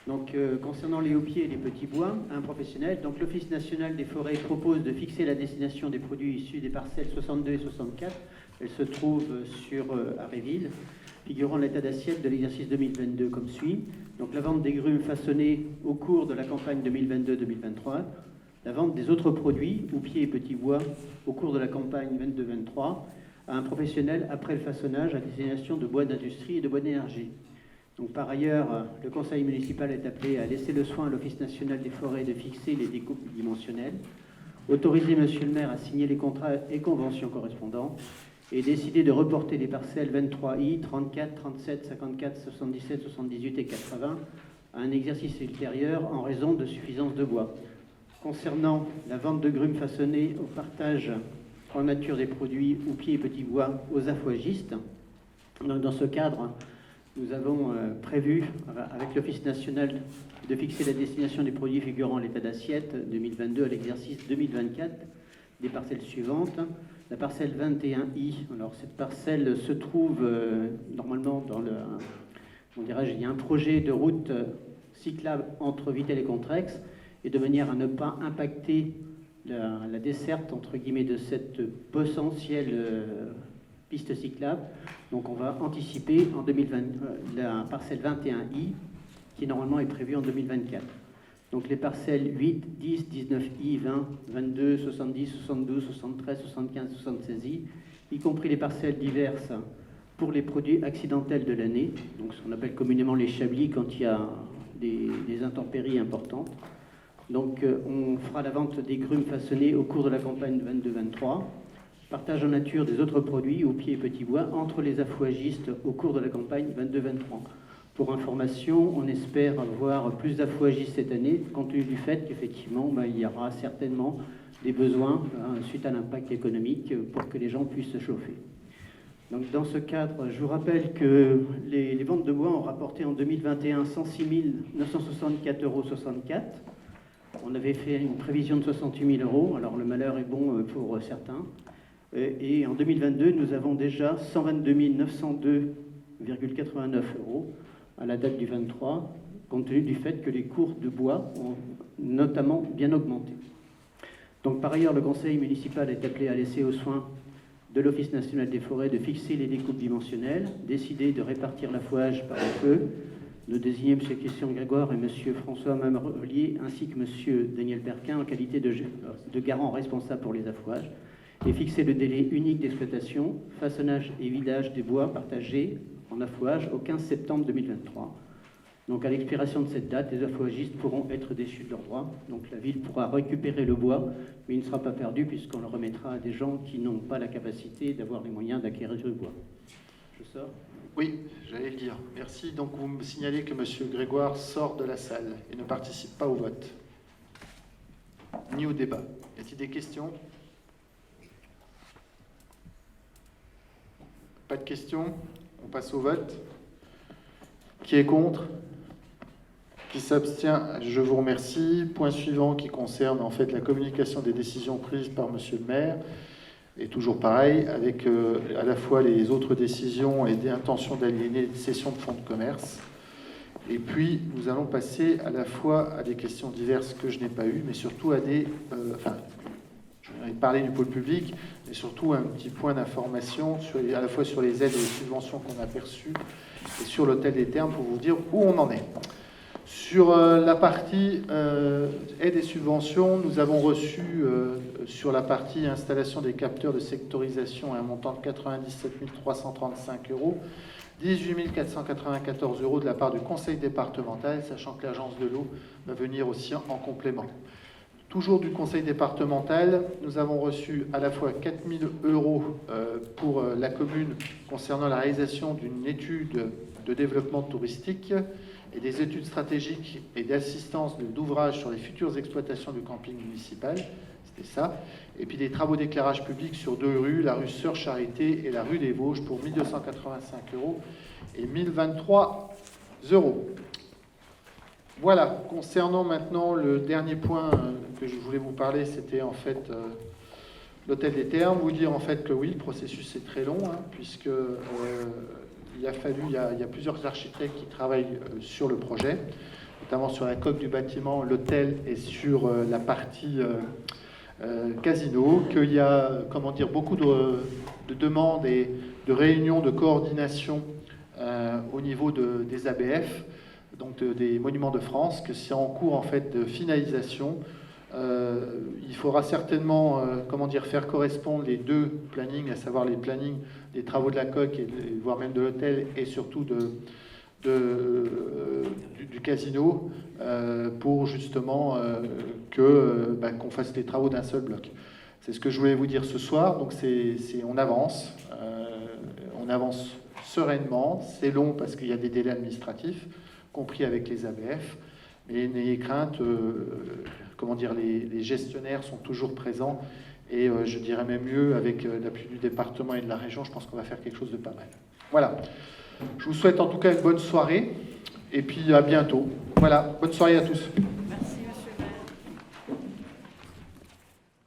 S11: Donc concernant les hauts-pieds et les petits bois, un professionnel, donc l'Office national des forêts propose de fixer la destination des produits issus des parcelles 62 et 64. Elle se trouve sur Aréville, figurant l'état d'assiette de l'exercice 2022 comme suit. Donc la vente des grumes façonnées au cours de la campagne 2022-2023, la vente des autres produits, houppiers et petits bois, au cours de la campagne 22-23, à un professionnel après le façonnage à destination de bois d'industrie et de bois d'énergie. Donc, par ailleurs, le conseil municipal est appelé à laisser le soin à l'Office national des forêts de fixer les découpes dimensionnelles, autoriser Monsieur le maire à signer les contrats et conventions correspondants, et décider de reporter les parcelles 23I, 34, 37, 54, 77, 78 et 80 à un exercice ultérieur en raison de suffisance de bois. Concernant la vente de grumes façonnées au partage en nature des produits houppiers et petits bois aux affouagistes, donc dans ce cadre, nous avons prévu, avec l'Office national, de fixer la destination des produits figurant à l'état d'assiette 2022 à l'exercice 2024 des parcelles suivantes. La parcelle 21I, alors cette parcelle se trouve normalement dans le... On dirait, il y a un projet de route cyclable entre Vittel et Contrex, et de manière à ne pas impacter la desserte, entre guillemets, de cette potentielle piste cyclable. Donc on va anticiper en 2020 la parcelle 21I, qui normalement est prévue en 2024. Donc les parcelles 8, 10, 19I, 20, 22, 70, 72, 73, 75, 76I, y compris les parcelles diverses pour les produits accidentels de l'année, donc ce qu'on appelle communément les chablis quand il y a des intempéries importantes. Donc on fera la vente des grumes façonnées au cours de la campagne 22-23, partage en nature des autres produits, houppiers et petits bois, entre les affouagistes au cours de la campagne 22-23. Pour information, on espère avoir plus d'affouagistes cette année, compte tenu du fait qu'effectivement, il y aura certainement
S14: des besoins suite à l'impact économique pour que les gens puissent se chauffer. Donc, dans ce cadre, je vous rappelle que les ventes de bois ont rapporté en 2021 106 964,64 €. On avait fait une prévision de 68 000 €, alors le malheur est bon pour certains. Et en 2022, nous avons déjà 122 902,89 € à la date du 23, compte tenu du fait que les cours de bois ont notamment bien augmenté. Donc, par ailleurs, le conseil municipal est appelé à laisser aux soins de l'Office national des forêts de fixer les découpes dimensionnelles, décider de répartir l'affouage par le feu, de désigner M. Christian Grégoire et M. François Mamelier, ainsi que M. Daniel Perquin en qualité de garant responsable pour les affouages, et fixer le délai unique d'exploitation, façonnage et vidage des bois partagés en affouage au 15 septembre 2023. Donc, à l'expiration de cette date, les affouagistes pourront être déchus de leurs droits. Donc, la ville pourra récupérer le bois, mais il ne sera pas perdu puisqu'on le remettra à des gens qui n'ont pas la capacité d'avoir les moyens d'acquérir le bois. Je sors.
S1: Oui, j'allais le dire. Merci. Donc, vous me signalez que M. Grégoire sort de la salle et ne participe pas au vote, ni au débat. Y a-t-il des questions? Pas de questions? On passe au vote. Qui est contre? Qui s'abstient? Je vous remercie. Point suivant qui concerne en fait la communication des décisions prises par Monsieur le maire. Et toujours pareil, avec à la fois les autres décisions et des intentions d'aliéner des cessions de fonds de commerce. Et puis, nous allons passer à la fois à des questions diverses que je n'ai pas eues, mais surtout à des... je vais parler du pôle public, mais surtout un petit point d'information à la fois sur les aides et les subventions qu'on a perçues et sur l'hôtel des Thermes pour vous dire où on en est. Sur la partie aide et subventions, nous avons reçu sur la partie installation des capteurs de sectorisation à un montant de 97 335 €, 18 494 € de la part du conseil départemental, sachant que l'agence de l'eau va venir aussi en complément. Toujours du conseil départemental, nous avons reçu à la fois 4 000 € pour la commune concernant la réalisation d'une étude de développement touristique et des études stratégiques et d'assistance d'ouvrages sur les futures exploitations du camping municipal, c'était ça, et puis des travaux d'éclairage public sur 2 rues, la rue Sœur Charité et la rue des Vosges pour 1 285 € et 1 023 €. Voilà, concernant maintenant le dernier point que je voulais vous parler, c'était en fait l'hôtel des Thermes. Vous dire en fait que oui, le processus est très long, puisque il y a plusieurs architectes qui travaillent sur le projet, notamment sur la coque du bâtiment, l'hôtel et sur la partie casino, qu'il y a beaucoup de demandes et de réunions de coordination au niveau des ABF, donc des Monuments de France, que c'est en cours en fait de finalisation. Il faudra certainement faire correspondre les deux plannings, à savoir les plannings des travaux de la coque, voire même de l'hôtel, et surtout du casino, pour justement qu'on fasse les travaux d'un seul bloc. C'est ce que je voulais vous dire ce soir. Donc on avance sereinement. C'est long parce qu'il y a des délais administratifs, compris avec les ABF, mais n'ayez crainte, les gestionnaires sont toujours présents, et je dirais même mieux, avec l'appui du département et de la région, je pense qu'on va faire quelque chose de pas mal. Voilà, je vous souhaite en tout cas une bonne soirée, et puis à bientôt. Voilà, bonne soirée à tous.